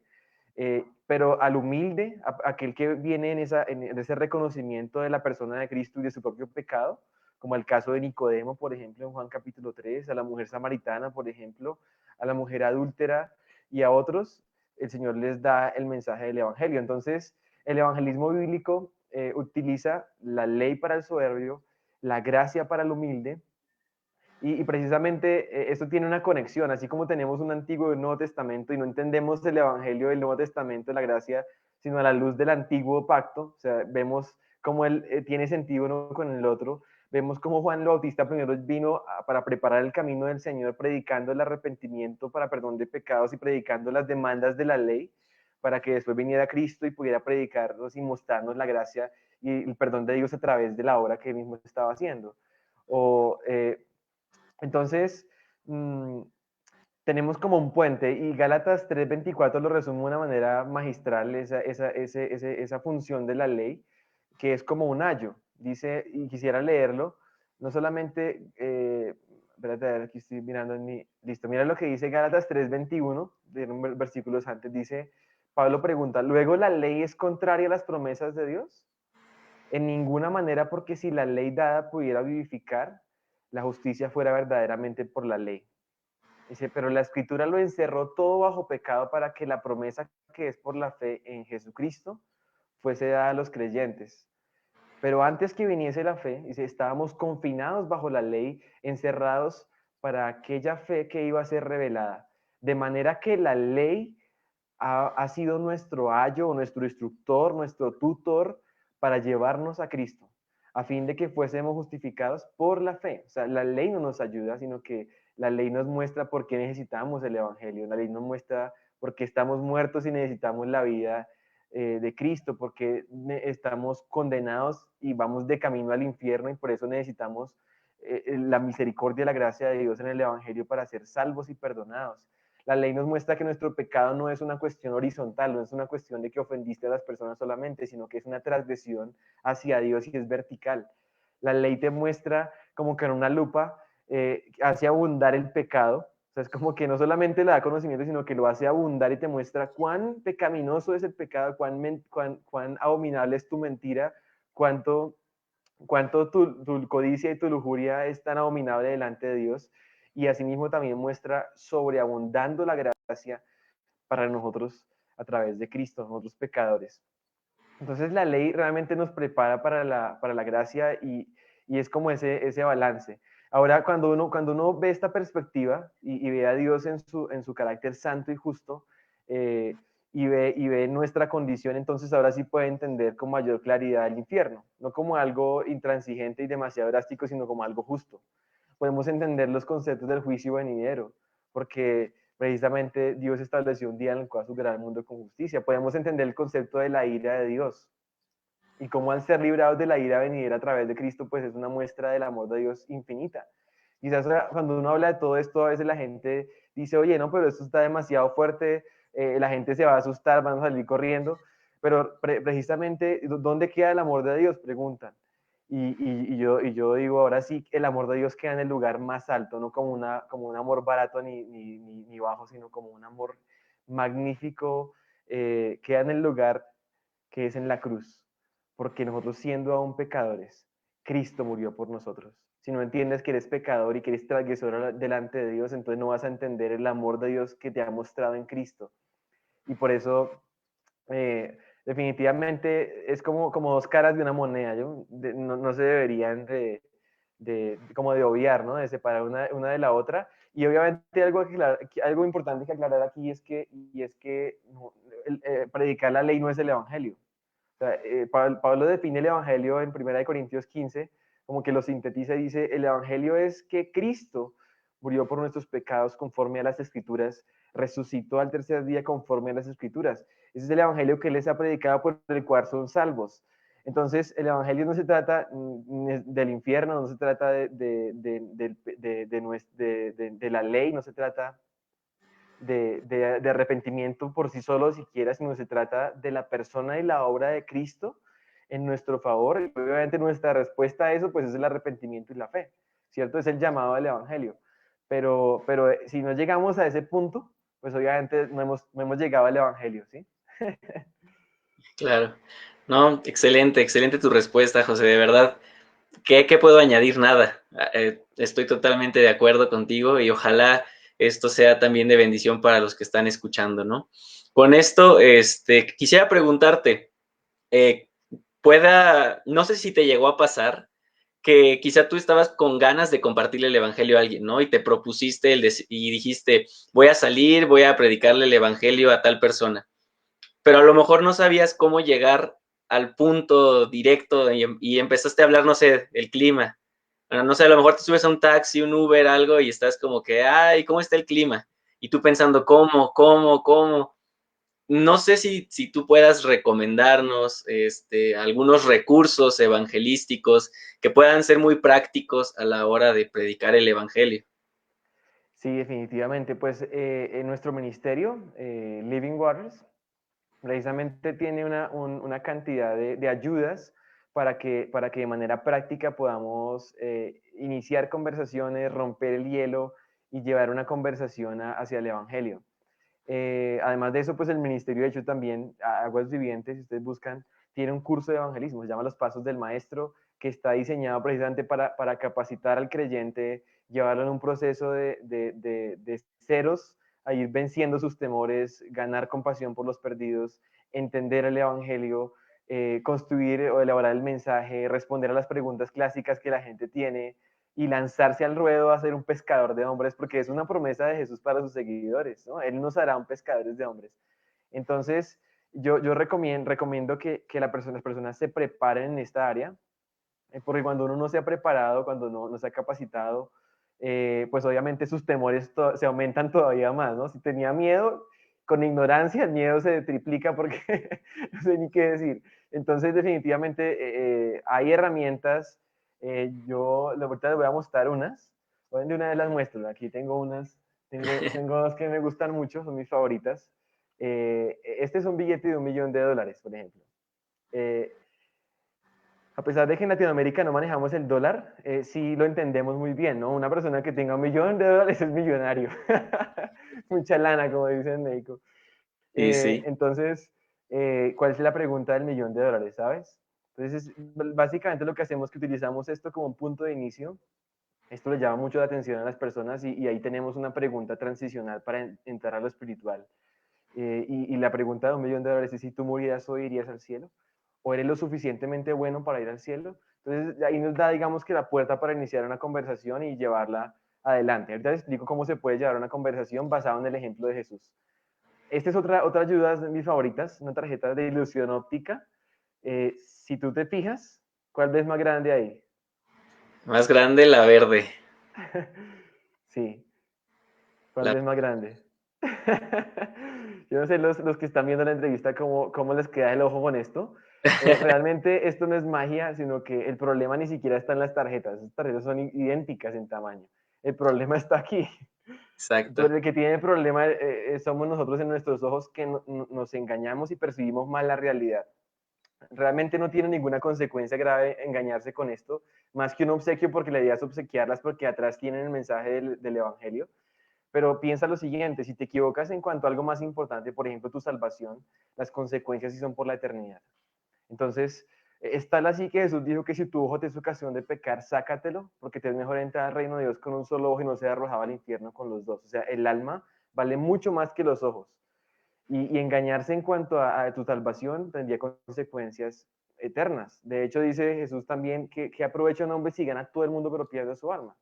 pero al humilde, aquel que viene en ese reconocimiento de la persona de Cristo y de su propio pecado, como el caso de Nicodemo, por ejemplo, en Juan capítulo 3, a la mujer samaritana, por ejemplo, a la mujer adúltera y a otros, el Señor les da el mensaje del Evangelio. Entonces, el evangelismo bíblico utiliza la ley para el soberbio, la gracia para el humilde, y precisamente esto tiene una conexión, así como tenemos un Antiguo y un Nuevo Testamento y no entendemos el Evangelio del Nuevo Testamento, la gracia, sino a la luz del Antiguo Pacto, o sea, vemos cómo él tiene sentido uno con el otro, vemos cómo Juan el Bautista primero vino para preparar el camino del Señor, predicando el arrepentimiento para perdón de pecados y predicando las demandas de la ley, para que después viniera Cristo y pudiera predicarnos y mostrarnos la gracia y el perdón de Dios a través de la obra que él mismo estaba haciendo. O entonces, mmm, tenemos como un puente y Gálatas 3:24 lo resume de una manera magistral, esa función de la ley, que es como un ayo. Dice, y quisiera leerlo, no solamente, espérate, a ver, aquí estoy mirando en mi, listo, mira lo que dice Gálatas 3:21, de versículos antes, dice, Pablo pregunta, ¿luego la ley es contraria a las promesas de Dios? En ninguna manera, porque si la ley dada pudiera vivificar, la justicia fuera verdaderamente por la ley. Dice, pero la escritura lo encerró todo bajo pecado para que la promesa que es por la fe en Jesucristo fuese dada a los creyentes. Pero antes que viniese la fe, dice, estábamos confinados bajo la ley, encerrados para aquella fe que iba a ser revelada. De manera que la ley ha sido nuestro ayo, nuestro instructor, nuestro tutor para llevarnos a Cristo, a fin de que fuésemos justificados por la fe. O sea, la ley no nos ayuda, sino que la ley nos muestra por qué necesitamos el Evangelio, la ley nos muestra por qué estamos muertos y necesitamos la vida de Cristo, porque estamos condenados y vamos de camino al infierno y por eso necesitamos la misericordia y la gracia de Dios en el Evangelio para ser salvos y perdonados. La ley nos muestra que nuestro pecado no es una cuestión horizontal, no es una cuestión de que ofendiste a las personas solamente, sino que es una transgresión hacia Dios y es vertical. La ley te muestra como que en una lupa hace abundar el pecado, o sea, es como que no solamente le da conocimiento, sino que lo hace abundar y te muestra cuán pecaminoso es el pecado, cuán abominable es tu mentira, cuánto cuánto tu codicia y tu lujuria es tan abominable delante de Dios, y asimismo también muestra sobreabundando la gracia para nosotros a través de Cristo, nosotros pecadores. Entonces la ley realmente nos prepara para la gracia y es como ese balance. Ahora, cuando uno ve esta perspectiva y ve a Dios en su carácter santo y justo, eh, y ve nuestra condición, entonces ahora sí puede entender con mayor claridad el infierno, no como algo intransigente y demasiado drástico, sino como algo justo. Podemos entender los conceptos del juicio venidero, porque precisamente Dios estableció un día en el cual juzgará al mundo con justicia. Podemos entender el concepto de la ira de Dios y cómo al ser librados de la ira venidera a través de Cristo, pues es una muestra del amor de Dios infinita. Quizás cuando uno habla de todo esto, a veces la gente dice, oye, no, pero esto está demasiado fuerte, la gente se va a asustar, van a salir corriendo, pero precisamente, ¿dónde queda el amor de Dios? Preguntan. Y yo digo, ahora sí, el amor de Dios queda en el lugar más alto, no como, como un amor barato ni bajo, sino como un amor magnífico, queda en el lugar que es en la cruz, porque nosotros siendo aún pecadores, Cristo murió por nosotros. Si no entiendes que eres pecador y que eres transgresor delante de Dios, entonces no vas a entender el amor de Dios que te ha mostrado en Cristo. Y por eso, definitivamente, es como dos caras de una moneda. No se deberían como de obviar, ¿no? De separar una de la otra. Y obviamente algo importante que aclarar aquí es que predicar la ley no es el evangelio. O sea, Pablo define el evangelio en 1 Corintios 15 como que lo sintetiza y dice, el evangelio es que Cristo murió por nuestros pecados conforme a las escrituras, resucitó al tercer día conforme a las escrituras. Ese es el evangelio que les ha predicado por el cual son salvos. Entonces, el evangelio no se trata del infierno, no se trata de la ley, no se trata de arrepentimiento por sí solo siquiera, sino se trata de la persona y la obra de Cristo en nuestro favor. Y obviamente nuestra respuesta a eso pues es el arrepentimiento y la fe, ¿cierto? Es el llamado del Evangelio. Pero si no llegamos a ese punto, pues obviamente no hemos llegado al Evangelio, ¿sí? Claro. No, excelente, excelente tu respuesta, José, de verdad. ¿Qué puedo añadir? Nada. Estoy totalmente de acuerdo contigo y ojalá esto sea también de bendición para los que están escuchando, ¿no? Con esto, quisiera preguntarte, eh, no sé si te llegó a pasar que quizá tú estabas con ganas de compartirle el evangelio a alguien, ¿no? Y te propusiste y dijiste, voy a salir, voy a predicarle el evangelio a tal persona, pero a lo mejor no sabías cómo llegar al punto directo y empezaste a hablar, no sé, del clima. Bueno, no sé, a lo mejor te subes a un taxi, un Uber, algo y estás como que, ay, ¿cómo está el clima? Y tú pensando, ¿cómo? No sé si tú puedas recomendarnos algunos recursos evangelísticos que puedan ser muy prácticos a la hora de predicar el evangelio. Sí, definitivamente. Pues en nuestro ministerio, Living Waters, precisamente tiene una cantidad de ayudas para que de manera práctica podamos iniciar conversaciones, romper el hielo y llevar una conversación hacia el Evangelio. Además de eso, pues el ministerio, de hecho, también, Aguas Vivientes, si ustedes buscan, tiene un curso de evangelismo, se llama Los Pasos del Maestro, que está diseñado precisamente para capacitar al creyente, llevarlo en un proceso de ceros, a ir venciendo sus temores, ganar compasión por los perdidos, entender el evangelio, construir o elaborar el mensaje, responder a las preguntas clásicas que la gente tiene, y lanzarse al ruedo a ser un pescador de hombres, porque es una promesa de Jesús para sus seguidores, ¿no? Él nos hará un pescadores de hombres. Entonces, yo recomiendo que las personas se preparen en esta área, porque cuando uno no se ha preparado, cuando no se ha capacitado, pues obviamente sus temores se aumentan todavía más, ¿no? Si tenía miedo, con ignorancia el miedo se triplica porque no sé ni qué decir. Entonces, definitivamente hay herramientas. Ahorita les voy a mostrar unas. De una vez las muestro. Aquí tengo unas. Tengo dos que me gustan mucho, son mis favoritas. Este es un billete de $1.000.000, por ejemplo. Eh, a pesar de que en Latinoamérica no manejamos el dólar, sí lo entendemos muy bien, ¿no? Una persona que tenga $1.000.000 es millonario. Mucha lana, como dicen en México. Sí, sí. Entonces, ¿cuál es la pregunta del $1.000.000, sabes? Entonces, básicamente lo que hacemos es que utilizamos esto como un punto de inicio. Esto le llama mucho la atención a las personas y ahí tenemos una pregunta transicional para entrar a lo espiritual. Y la pregunta de $1.000.000 es si tú murieras hoy, ¿irías al cielo? ¿O eres lo suficientemente bueno para ir al cielo? Entonces ahí nos da, digamos, que la puerta para iniciar una conversación y llevarla adelante. Ahorita les explico cómo se puede llevar una conversación basado en el ejemplo de Jesús. Esta es otra ayuda de mis favoritas, una tarjeta de ilusión óptica. Si tú te fijas, ¿cuál ves más grande ahí? Más grande la verde. Sí, ¿cuál La- ves más grande? Yo no sé los que están viendo la entrevista cómo les queda el ojo con esto, pero realmente esto no es magia, sino que el problema ni siquiera está en las tarjetas. Las tarjetas son idénticas en tamaño. El problema está aquí. Exacto. Pero el que tiene el problema somos nosotros en nuestros ojos que nos engañamos y percibimos mal la realidad. Realmente no tiene ninguna consecuencia grave engañarse con esto, más que un obsequio porque la idea es obsequiarlas porque atrás tienen el mensaje del Evangelio. Pero piensa lo siguiente, si te equivocas en cuanto a algo más importante, por ejemplo tu salvación, las consecuencias sí son por la eternidad. Entonces, está así que Jesús dijo que si tu ojo te es ocasión de pecar, sácatelo, porque te es mejor entrar al reino de Dios con un solo ojo y no ser arrojado al infierno con los dos. O sea, el alma vale mucho más que los ojos. Y engañarse en cuanto a tu salvación tendría consecuencias eternas. De hecho, dice Jesús también que aprovecha un hombre si gana todo el mundo pero pierde su alma.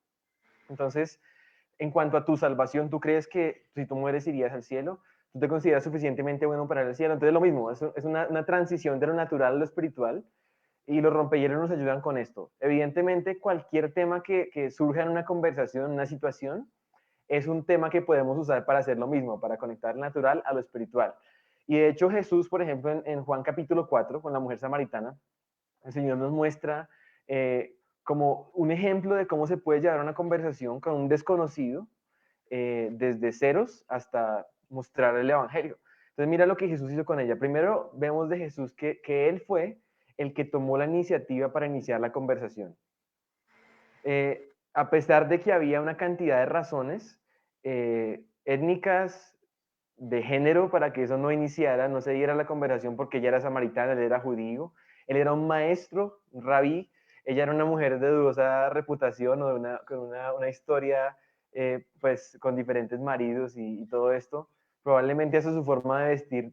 Entonces, en cuanto a tu salvación, ¿tú crees que si tú mueres irías al cielo? ¿Tú te consideras suficientemente bueno para ir al cielo? Entonces, lo mismo, es una transición de lo natural a lo espiritual y los rompehielos nos ayudan con esto. Evidentemente, cualquier tema que surja en una conversación, en una situación, es un tema que podemos usar para hacer lo mismo, para conectar lo natural a lo espiritual. Y de hecho Jesús, por ejemplo, en Juan capítulo 4, con la mujer samaritana, el Señor nos muestra como un ejemplo de cómo se puede llevar una conversación con un desconocido, desde ceros hasta mostrar el Evangelio. Entonces mira lo que Jesús hizo con ella. Primero vemos de Jesús que Él fue el que tomó la iniciativa para iniciar la conversación. A pesar de que había una cantidad de razones étnicas, de género, para que eso no iniciara, no se diera la conversación porque ella era samaritana, él era judío, él era un maestro, un rabí, ella era una mujer de dudosa reputación o con una historia pues con diferentes maridos y todo esto. Probablemente eso su forma de vestir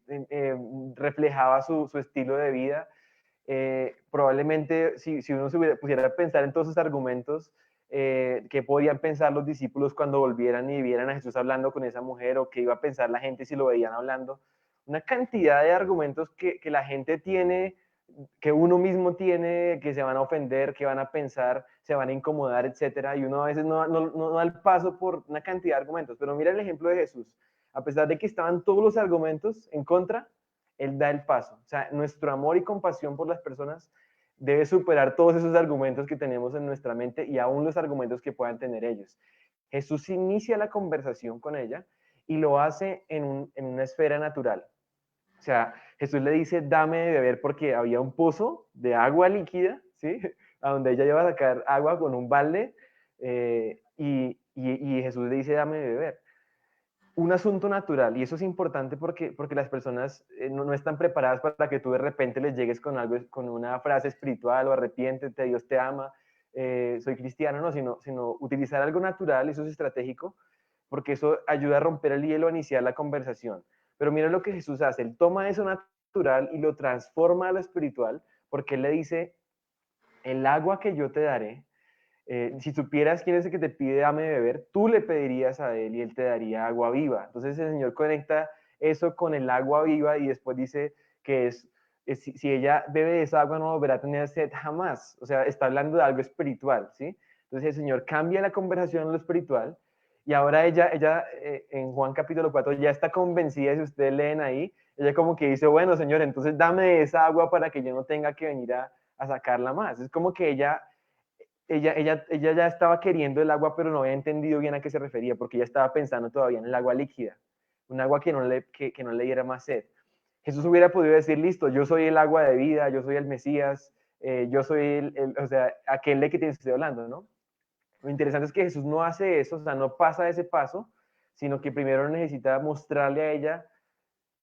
reflejaba su estilo de vida. Probablemente si uno pusiera a pensar en todos esos argumentos, qué podían pensar los discípulos cuando volvieran y vieran a Jesús hablando con esa mujer, o qué iba a pensar la gente si lo veían hablando. Una cantidad de argumentos que la gente tiene, que uno mismo tiene, que se van a ofender, que van a pensar, se van a incomodar, etcétera, y uno a veces no da el paso por una cantidad de argumentos. Pero mira el ejemplo de Jesús. A pesar de que estaban todos los argumentos en contra, él da el paso. O sea, nuestro amor y compasión por las personas debe superar todos esos argumentos que tenemos en nuestra mente y aún los argumentos que puedan tener ellos. Jesús inicia la conversación con ella y lo hace en una esfera natural. O sea, Jesús le dice, dame de beber porque había un pozo de agua líquida, ¿sí? A donde ella iba a sacar agua con un balde y Jesús le dice, dame de beber un asunto natural y eso es importante porque las personas no están preparadas para que tú de repente les llegues con algo, con una frase espiritual o arrepiéntete, Dios te ama, soy cristiano, no, sino utilizar algo natural, eso es estratégico, porque eso ayuda a romper el hielo, a iniciar la conversación. Pero mira lo que Jesús hace, él toma eso natural y lo transforma a lo espiritual, porque él le dice, el agua que yo te daré si supieras quién es el que te pide dame de beber, tú le pedirías a él y él te daría agua viva. Entonces el Señor conecta eso con el agua viva y después dice que si ella bebe de esa agua no volverá a tener sed jamás. O sea, está hablando de algo espiritual, ¿sí? Entonces el Señor cambia la conversación en lo espiritual y ahora ella en Juan capítulo 4 ya está convencida, si ustedes leen ahí, ella como que dice, bueno, Señor, entonces dame esa agua para que yo no tenga que venir a sacarla más. Es como que ella ya estaba queriendo el agua, pero no había entendido bien a qué se refería, porque ella estaba pensando todavía en el agua líquida, un agua que no le diera más sed. Jesús hubiera podido decir, listo, yo soy el agua de vida, yo soy el Mesías, yo soy o sea, aquel de que te estoy hablando, ¿no? Lo interesante es que Jesús no hace eso, o sea, no pasa ese paso, sino que primero necesita mostrarle a ella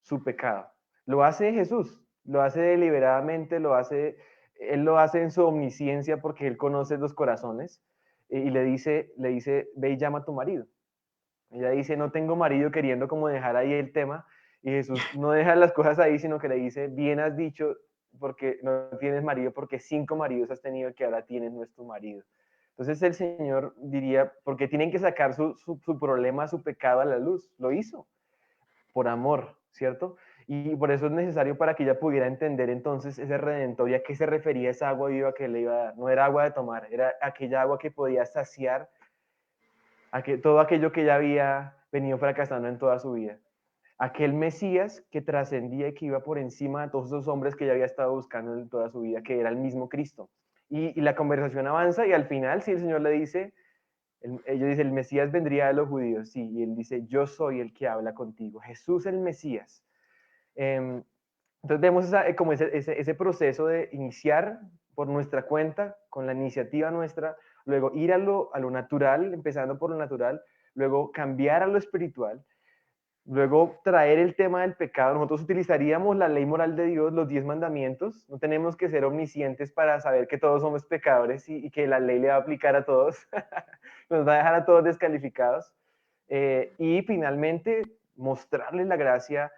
su pecado. Lo hace Jesús, lo hace deliberadamente, lo hace Él lo hace en su omnisciencia porque él conoce los corazones y le dice, ve y llama a tu marido. Ella dice, no tengo marido, queriendo como dejar ahí el tema, y Jesús no deja las cosas ahí, sino que le dice, bien has dicho, porque no tienes marido, porque 5 maridos has tenido, el que ahora tienes no es tu marido. Entonces el Señor diría, porque tienen que sacar su problema, su pecado a la luz. Lo hizo por amor, ¿cierto? Y por eso es necesario para que ella pudiera entender entonces ese redentor y a qué se refería esa agua viva que le iba a dar. No era agua de tomar, era aquella agua que podía saciar todo aquello que ella había venido fracasando en toda su vida. Aquel Mesías que trascendía y que iba por encima de todos esos hombres que ella había estado buscando en toda su vida, que era el mismo Cristo. Y la conversación avanza y al final, si el Señor le dice, ellos dicen, el Mesías vendría de los judíos, sí, y él dice, yo soy el que habla contigo, Jesús el Mesías. Eh, entonces vemos como ese proceso de iniciar por nuestra cuenta, con la iniciativa nuestra, luego ir a lo natural, empezando por lo natural, luego cambiar a lo espiritual, luego traer el tema del pecado. Nosotros utilizaríamos la ley moral de Dios, los 10 mandamientos. No tenemos que ser omniscientes para saber que todos somos pecadores y que la ley le va a aplicar a todos. Nos va a dejar a todos descalificados. Y finalmente, mostrarles la gracia.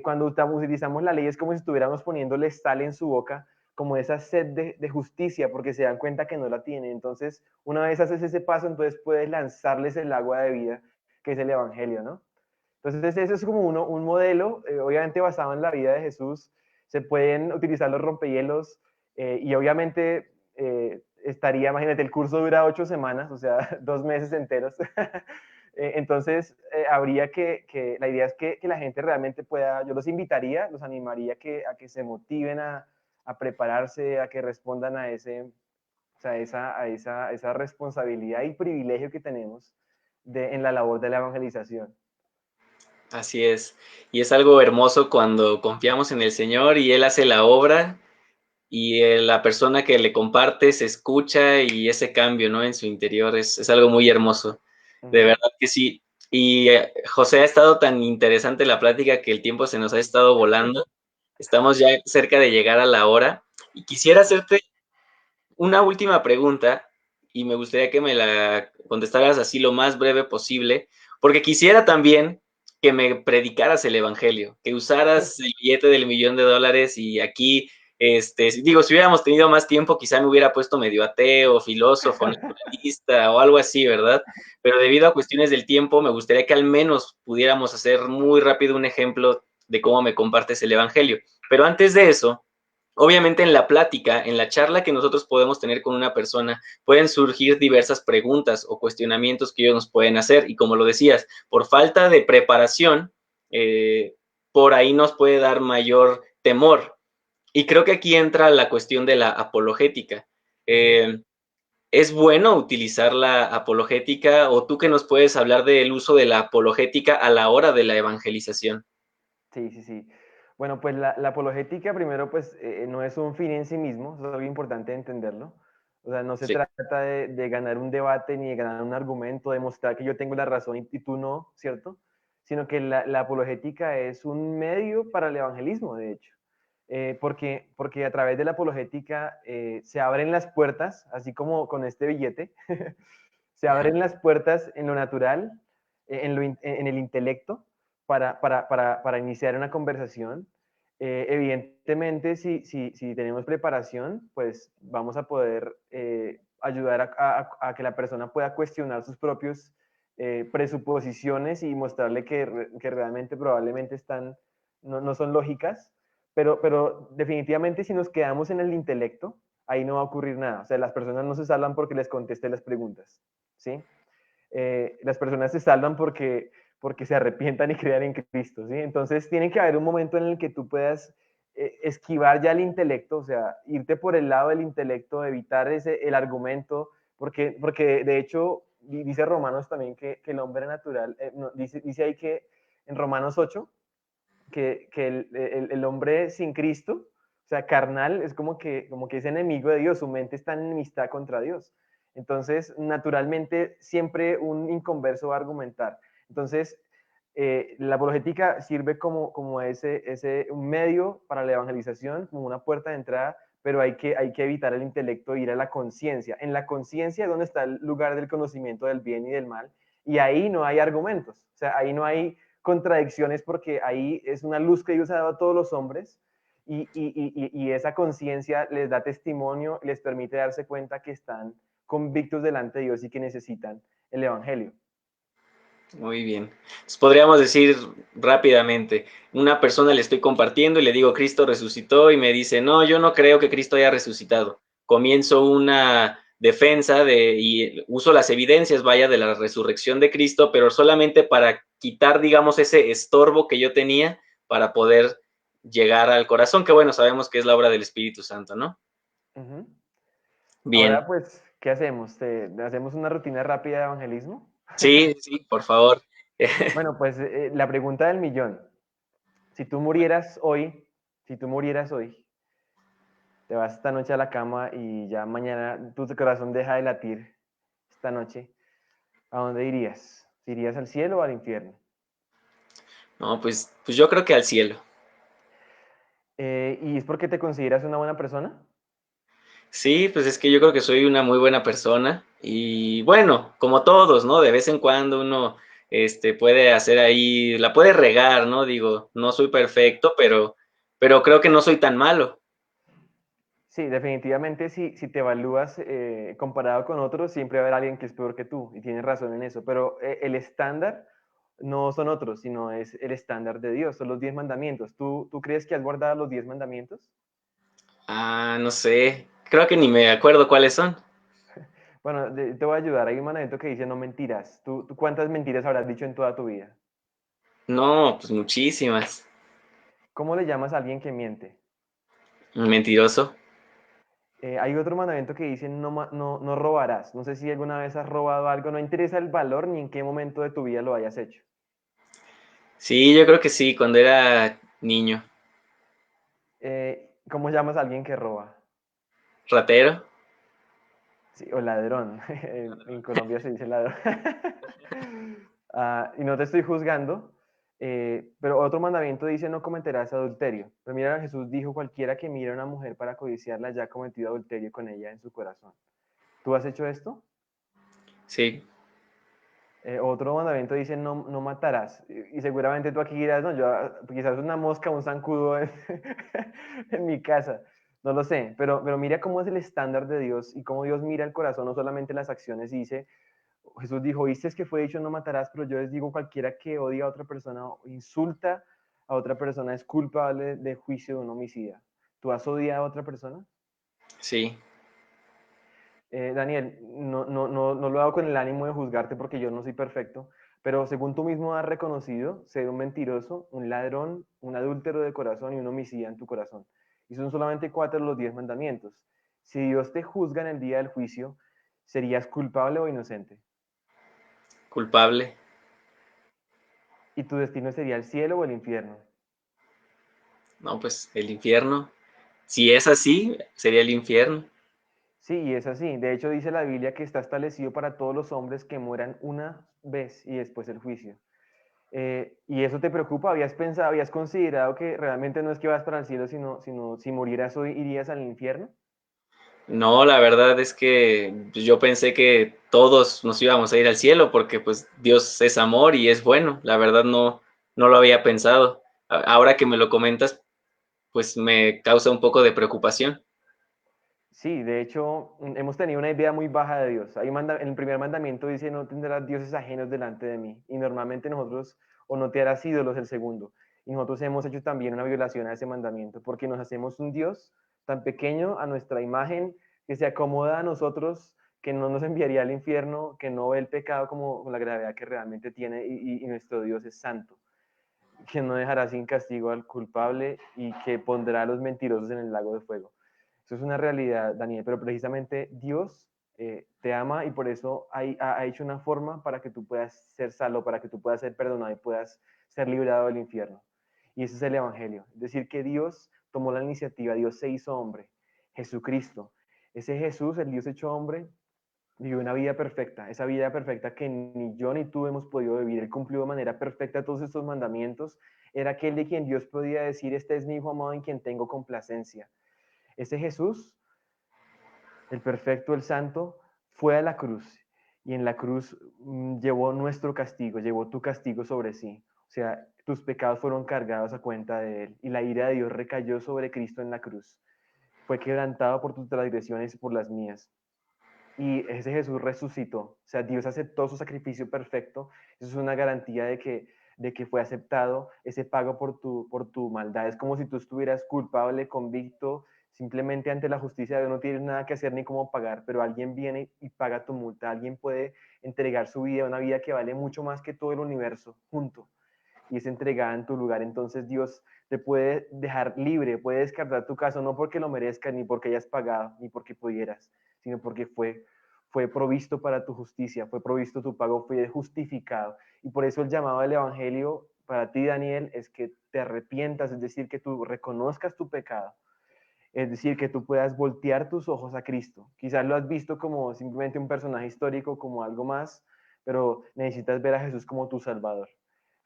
Cuando utilizamos la ley es como si estuviéramos poniéndole sal en su boca, como esa sed de justicia, porque se dan cuenta que no la tienen. Entonces, una vez haces ese paso, entonces puedes lanzarles el agua de vida, que es el Evangelio, ¿no? Entonces, ese es como un modelo, obviamente basado en la vida de Jesús. Se pueden utilizar los rompehielos y obviamente imagínate, el curso dura 8 semanas, o sea, 2 meses enteros. Entonces, habría la idea es que la gente realmente pueda, yo los invitaría, los animaría a que se motiven a prepararse, a que respondan o sea, esa responsabilidad y privilegio que tenemos en la labor de la evangelización. Así es. Y es algo hermoso cuando confiamos en el Señor y Él hace la obra y la persona que le comparte se escucha y ese cambio, ¿no? En su interior es algo muy hermoso. De Ujú. verdad que sí. Y José, ha estado tan interesante la plática que el tiempo se nos ha estado volando. Estamos ya cerca de llegar a la hora y quisiera hacerte una última pregunta y me gustaría que me la contestaras así lo más breve posible, porque quisiera también que me predicaras el evangelio, que usaras el billete del $1,000,000 y aquí, digo, si hubiéramos tenido más tiempo, quizá me hubiera puesto medio ateo, filósofo, naturalista o algo así, ¿verdad? Pero debido a cuestiones del tiempo, me gustaría que al menos pudiéramos hacer muy rápido un ejemplo de cómo me compartes el evangelio. Pero antes de eso, obviamente en la plática, en la charla que nosotros podemos tener con una persona, pueden surgir diversas preguntas o cuestionamientos que ellos nos pueden hacer. Y como lo decías, por falta de preparación, por ahí nos puede dar mayor temor. Y creo que aquí entra la cuestión de la apologética. Ujú. ¿Es bueno utilizar la apologética o tú que nos puedes hablar del uso de la apologética a la hora de la evangelización? Sí, sí, sí. Bueno, pues la apologética primero pues no es un fin en sí mismo, eso es algo importante entenderlo. O sea, no se Sí, trata de ganar un debate ni de ganar un argumento, de mostrar que yo tengo la razón y tú no, ¿cierto? Sino que la apologética es un medio para el evangelismo, de hecho. Porque a través de la apologética se abren las puertas, así como con este billete, se ajá, abren las puertas en lo natural, en el intelecto, para iniciar una conversación. Evidentemente, si tenemos preparación, pues vamos a poder ayudar a que la persona pueda cuestionar sus propios presuposiciones y mostrarle que realmente probablemente no son lógicas, pero definitivamente si nos quedamos en el intelecto, ahí no va a ocurrir nada. O sea, las personas no se salvan porque les conteste las preguntas, ¿sí? Las personas se salvan porque se arrepientan y crean en Cristo, ¿sí? Entonces tiene que haber un momento en el que tú puedas esquivar ya el intelecto, o sea, irte por el lado del intelecto, evitar el argumento, porque de hecho dice Romanos también que el hombre natural, no, dice ahí que en Romanos 8, que el hombre sin Cristo, o sea, carnal, es como que es enemigo de Dios, su mente está en enemistad contra Dios. Entonces, naturalmente, siempre un inconverso va a argumentar. Entonces, la apologética sirve como un medio para la evangelización, como una puerta de entrada, pero hay que evitar el intelecto e ir a la conciencia. En la conciencia es donde está el lugar del conocimiento del bien y del mal, y ahí no hay argumentos, o sea, ahí no hay contradicciones porque ahí es una luz que Dios ha dado a todos los hombres y esa conciencia les da testimonio, les permite darse cuenta que están convictos delante de Dios y que necesitan el Evangelio. Muy bien. Entonces, podríamos decir rápidamente, una persona le estoy compartiendo y le digo, Cristo resucitó y me dice, no, yo no creo que Cristo haya resucitado. Comienzo una defensa y uso las evidencias, vaya, de la resurrección de Cristo, pero solamente para quitar, digamos, ese estorbo que yo tenía para poder llegar al corazón, que bueno, sabemos que es la obra del Espíritu Santo, ¿no? Ujú. Bien. Ahora, pues, ¿qué hacemos? ¿Hacemos una rutina rápida de evangelismo? Sí, sí, por favor. Bueno, pues la pregunta del millón. Si tú murieras hoy, si tú murieras hoy, te vas esta noche a la cama y ya mañana tu corazón deja de latir esta noche, ¿a dónde irías? ¿Irías al cielo o al infierno? No, pues yo creo que al cielo. ¿Y es porque te consideras una buena persona? Sí, pues es que yo creo que soy una muy buena persona y bueno, como todos, ¿no? De vez en cuando uno puede hacer ahí, la puede regar, ¿no? Digo, no soy perfecto, pero creo que no soy tan malo. Sí, definitivamente si te evalúas comparado con otros, siempre va a haber alguien que es peor que tú y tienes razón en eso, pero el estándar no son otros, sino es el estándar de Dios, son los 10 mandamientos. ¿Tú crees que has guardado los 10 mandamientos? Ah, no sé, creo que ni me acuerdo cuáles son. Bueno, te voy a ayudar. Hay un mandamiento que dice no mentirás. ¿Tú cuántas mentiras habrás dicho en toda tu vida? No, pues muchísimas. ¿Cómo le llamas a alguien que miente? Mentiroso. Hay otro mandamiento que dice no robarás. No sé si alguna vez has robado algo, no interesa el valor ni en qué momento de tu vida lo hayas hecho. Sí, yo creo que sí, cuando era niño. ¿Cómo llamas a alguien que roba? Ratero. Sí, o ladrón. En Colombia se dice ladrón. Y no te estoy juzgando, pero otro mandamiento dice no cometerás adulterio. Pero mira, Jesús dijo, cualquiera que mire a una mujer para codiciarla ya ha cometido adulterio con ella en su corazón. ¿Tú has hecho esto? Sí. Otro mandamiento dice no matarás. Y seguramente tú aquí dirás, no, yo quizás una mosca, un zancudo en mi casa. No lo sé, pero mira cómo es el estándar de Dios y cómo Dios mira el corazón, no solamente las acciones, y dice, Jesús dijo, oíste que fue dicho no matarás, pero yo les digo, cualquiera que odia a otra persona o insulta a otra persona es culpable de juicio de un homicida. ¿Tú has odiado a otra persona? Sí. Daniel, no lo hago con el ánimo de juzgarte porque yo no soy perfecto, pero según tú mismo has reconocido ser un mentiroso, un ladrón, un adúltero de corazón y un homicida en tu corazón. Y son solamente 4 de los 10 mandamientos. Si Dios te juzga en el día del juicio, ¿serías culpable o inocente? Culpable. ¿Y tu destino sería el cielo o el infierno? No, pues el infierno. Si es así, sería el infierno. Sí, y es así. De hecho, dice la Biblia que está establecido para todos los hombres que mueran una vez y después el juicio. ¿Y eso te preocupa? ¿Habías pensado, habías considerado que realmente no es que vas para el cielo, sino si murieras hoy irías al infierno? No, la verdad es que yo pensé que todos nos íbamos a ir al cielo porque pues Dios es amor y es bueno. La verdad no lo había pensado. Ahora que me lo comentas, pues me causa un poco de preocupación. Sí, de hecho, hemos tenido una idea muy baja de Dios. El primer mandamiento dice, no tendrás dioses ajenos delante de mí. Y normalmente nosotros, o no te harás ídolos, el segundo. Y nosotros hemos hecho también una violación a ese mandamiento, porque nos hacemos un Dios tan pequeño a nuestra imagen, que se acomoda a nosotros, que no nos enviaría al infierno, que no ve el pecado como con la gravedad que realmente tiene, y nuestro Dios es santo, que no dejará sin castigo al culpable y que pondrá a los mentirosos en el lago de fuego. Eso es una realidad, Daniel, pero precisamente Dios te ama y por eso ha hecho una forma para que tú puedas ser salvo, para que tú puedas ser perdonado y puedas ser librado del infierno. Y ese es el Evangelio. Es decir, que Dios tomó la iniciativa, Dios se hizo hombre, Jesucristo. Ese Jesús, el Dios hecho hombre, vivió una vida perfecta, esa vida perfecta que ni yo ni tú hemos podido vivir. Él cumplió de manera perfecta todos estos mandamientos. Era aquel de quien Dios podía decir, este es mi hijo amado en quien tengo complacencia. Ese Jesús, el perfecto, el santo, fue a la cruz y en la cruz llevó nuestro castigo, llevó tu castigo sobre sí. O sea, tus pecados fueron cargados a cuenta de él y la ira de Dios recayó sobre Cristo en la cruz. Fue quebrantado por tus transgresiones y por las mías. Y ese Jesús resucitó. O sea, Dios aceptó su sacrificio perfecto. Eso es una garantía de que fue aceptado ese pago por tu maldad. Es como si tú estuvieras culpable, convicto, simplemente ante la justicia de Dios no tienes nada que hacer ni cómo pagar, pero alguien viene y paga tu multa. Alguien puede entregar su vida, una vida que vale mucho más que todo el universo junto, y es entregada en tu lugar. Entonces Dios te puede dejar libre, puede descartar tu caso, no porque lo merezcas, ni porque hayas pagado, ni porque pudieras, sino porque fue provisto para tu justicia, fue provisto tu pago, fue justificado. Y por eso el llamado del Evangelio para ti, Daniel, es que te arrepientas, es decir, que tú reconozcas tu pecado, es decir, que tú puedas voltear tus ojos a Cristo. Quizás lo has visto como simplemente un personaje histórico, como algo más, pero necesitas ver a Jesús como tu Salvador.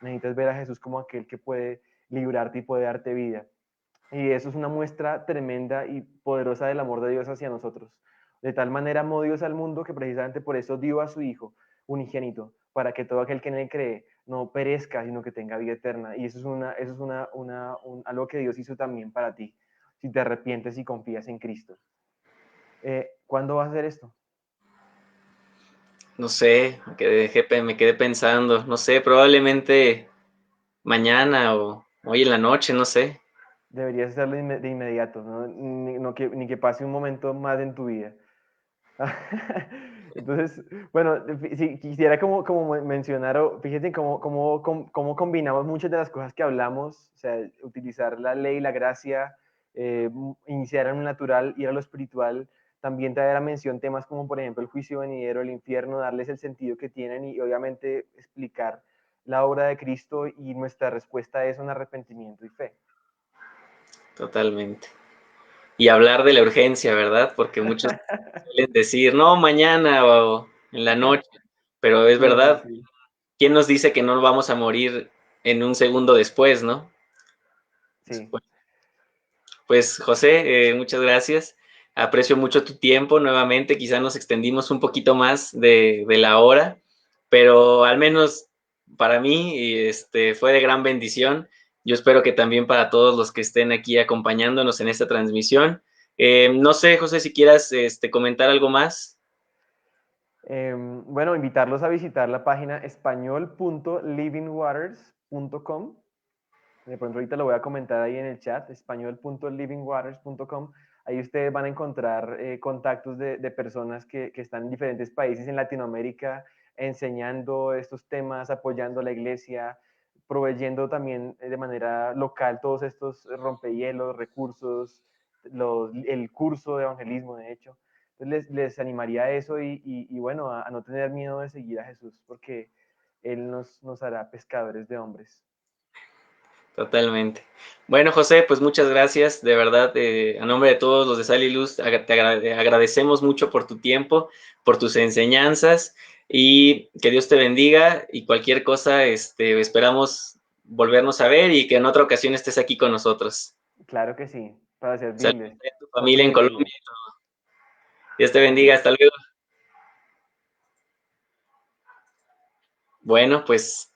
Necesitas ver a Jesús como aquel que puede librarte y puede darte vida. Y eso es una muestra tremenda y poderosa del amor de Dios hacia nosotros. De tal manera amó Dios al mundo que precisamente por eso dio a su Hijo unigénito, para que todo aquel que en él cree no perezca, sino que tenga vida eterna. Y eso es algo que Dios hizo también para ti, si te arrepientes y confías en Cristo. ¿Cuándo vas a hacer esto? No sé, me quedé pensando, no sé, probablemente mañana o hoy en la noche, no sé. Deberías hacerlo de inmediato, ¿no? Ni que pase un momento más en tu vida. Entonces, bueno, si quisiera como mencionar, fíjense cómo combinamos muchas de las cosas que hablamos, o sea, utilizar la ley, la gracia, iniciar en lo natural, ir a lo espiritual, también traer a mención temas como por ejemplo el juicio venidero, el infierno, darles el sentido que tienen y obviamente explicar la obra de Cristo y nuestra respuesta a eso en arrepentimiento y fe. Totalmente. Y hablar de la urgencia, ¿verdad? Porque muchos suelen decir, no, mañana o en la noche, pero es Sí, sí, verdad, sí. ¿quién nos dice que no vamos a morir en un segundo después, no? Sí. Pues José, muchas gracias. Aprecio mucho tu tiempo nuevamente. Quizá nos extendimos un poquito más de la hora, pero al menos para mí fue de gran bendición. Yo espero que también para todos los que estén aquí acompañándonos en esta transmisión. No sé, José, si quieras comentar algo más. Bueno, invitarlos a visitar la página español.livingwaters.com. De pronto ahorita lo voy a comentar ahí en el chat, español.livingwaters.com. Ahí ustedes van a encontrar contactos de personas que están en diferentes países en Latinoamérica enseñando estos temas, apoyando a la iglesia, proveyendo también de manera local todos estos rompehielos, recursos, el curso de evangelismo, de hecho. Entonces les animaría a eso y bueno, a no tener miedo de seguir a Jesús, porque Él nos hará pescadores de hombres. Totalmente. Bueno, José, pues muchas gracias. De verdad, a nombre de todos los de Sal y Luz, agradecemos mucho por tu tiempo, por tus enseñanzas y que Dios te bendiga y cualquier cosa, esperamos volvernos a ver y que en otra ocasión estés aquí con nosotros. Claro que sí, para Saludos servirles. a tu Dios te familia en bendiga. Colombia. Dios te bendiga. Amén. Hasta luego. Bueno, pues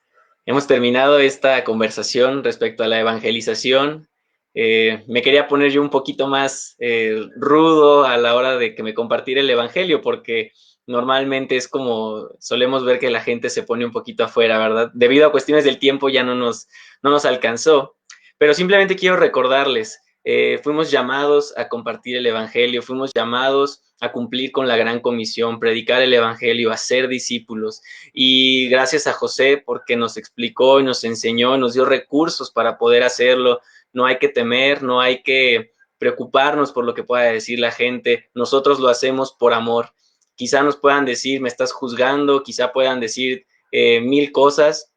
hemos terminado esta conversación respecto a la evangelización. Me quería poner yo un poquito más rudo a la hora de que me compartiera el evangelio, porque normalmente es como solemos ver que la gente se pone un poquito afuera, ¿verdad? Debido a cuestiones del tiempo ya no nos alcanzó, pero simplemente quiero recordarles, fuimos llamados a compartir el evangelio, fuimos llamados a cumplir con la gran comisión, predicar el evangelio, a ser discípulos. Y gracias a José porque nos explicó y nos enseñó, nos dio recursos para poder hacerlo. No hay que temer, no hay que preocuparnos por lo que pueda decir la gente. Nosotros lo hacemos por amor. Quizá nos puedan decir, me estás juzgando, quizá puedan decir mil cosas,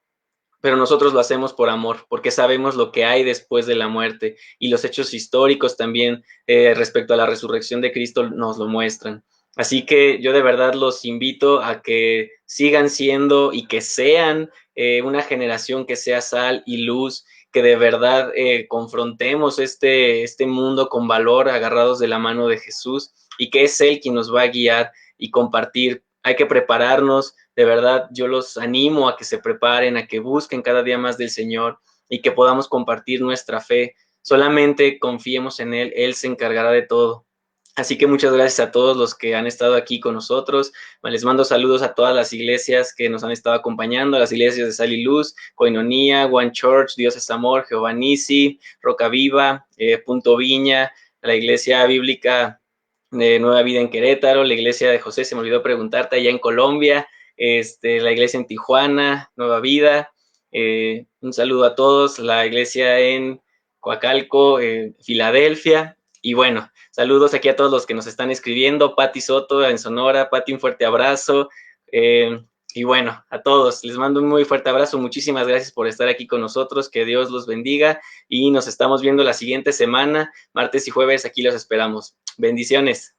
pero nosotros lo hacemos por amor, porque sabemos lo que hay después de la muerte y los hechos históricos también respecto a la resurrección de Cristo nos lo muestran. Así que yo de verdad los invito a que sigan siendo y que sean una generación que sea sal y luz, que de verdad confrontemos este mundo con valor, agarrados de la mano de Jesús, y que es Él quien nos va a guiar y compartir. Hay que prepararnos, de verdad yo los animo a que se preparen, a que busquen cada día más del Señor y que podamos compartir nuestra fe. Solamente confiemos en Él, Él se encargará de todo. Así que muchas gracias a todos los que han estado aquí con nosotros. Les mando saludos a todas las iglesias que nos han estado acompañando, a las iglesias de Sal y Luz, Koinonia, One Church, Dios es Amor, Jehová Nisi, Roca Viva, Punto Viña, la iglesia bíblica de Nueva Vida en Querétaro, la iglesia de José, se me olvidó preguntarte, allá en Colombia, la iglesia en Tijuana, Nueva Vida. Un saludo a todos, la iglesia en Coacalco, Filadelfia, y bueno, saludos aquí a todos los que nos están escribiendo. Pati Soto en Sonora. Pati, un fuerte abrazo. Y bueno, a todos les mando un muy fuerte abrazo. Muchísimas gracias por estar aquí con nosotros. Que Dios los bendiga y nos estamos viendo la siguiente semana, martes y jueves. Aquí los esperamos. Bendiciones.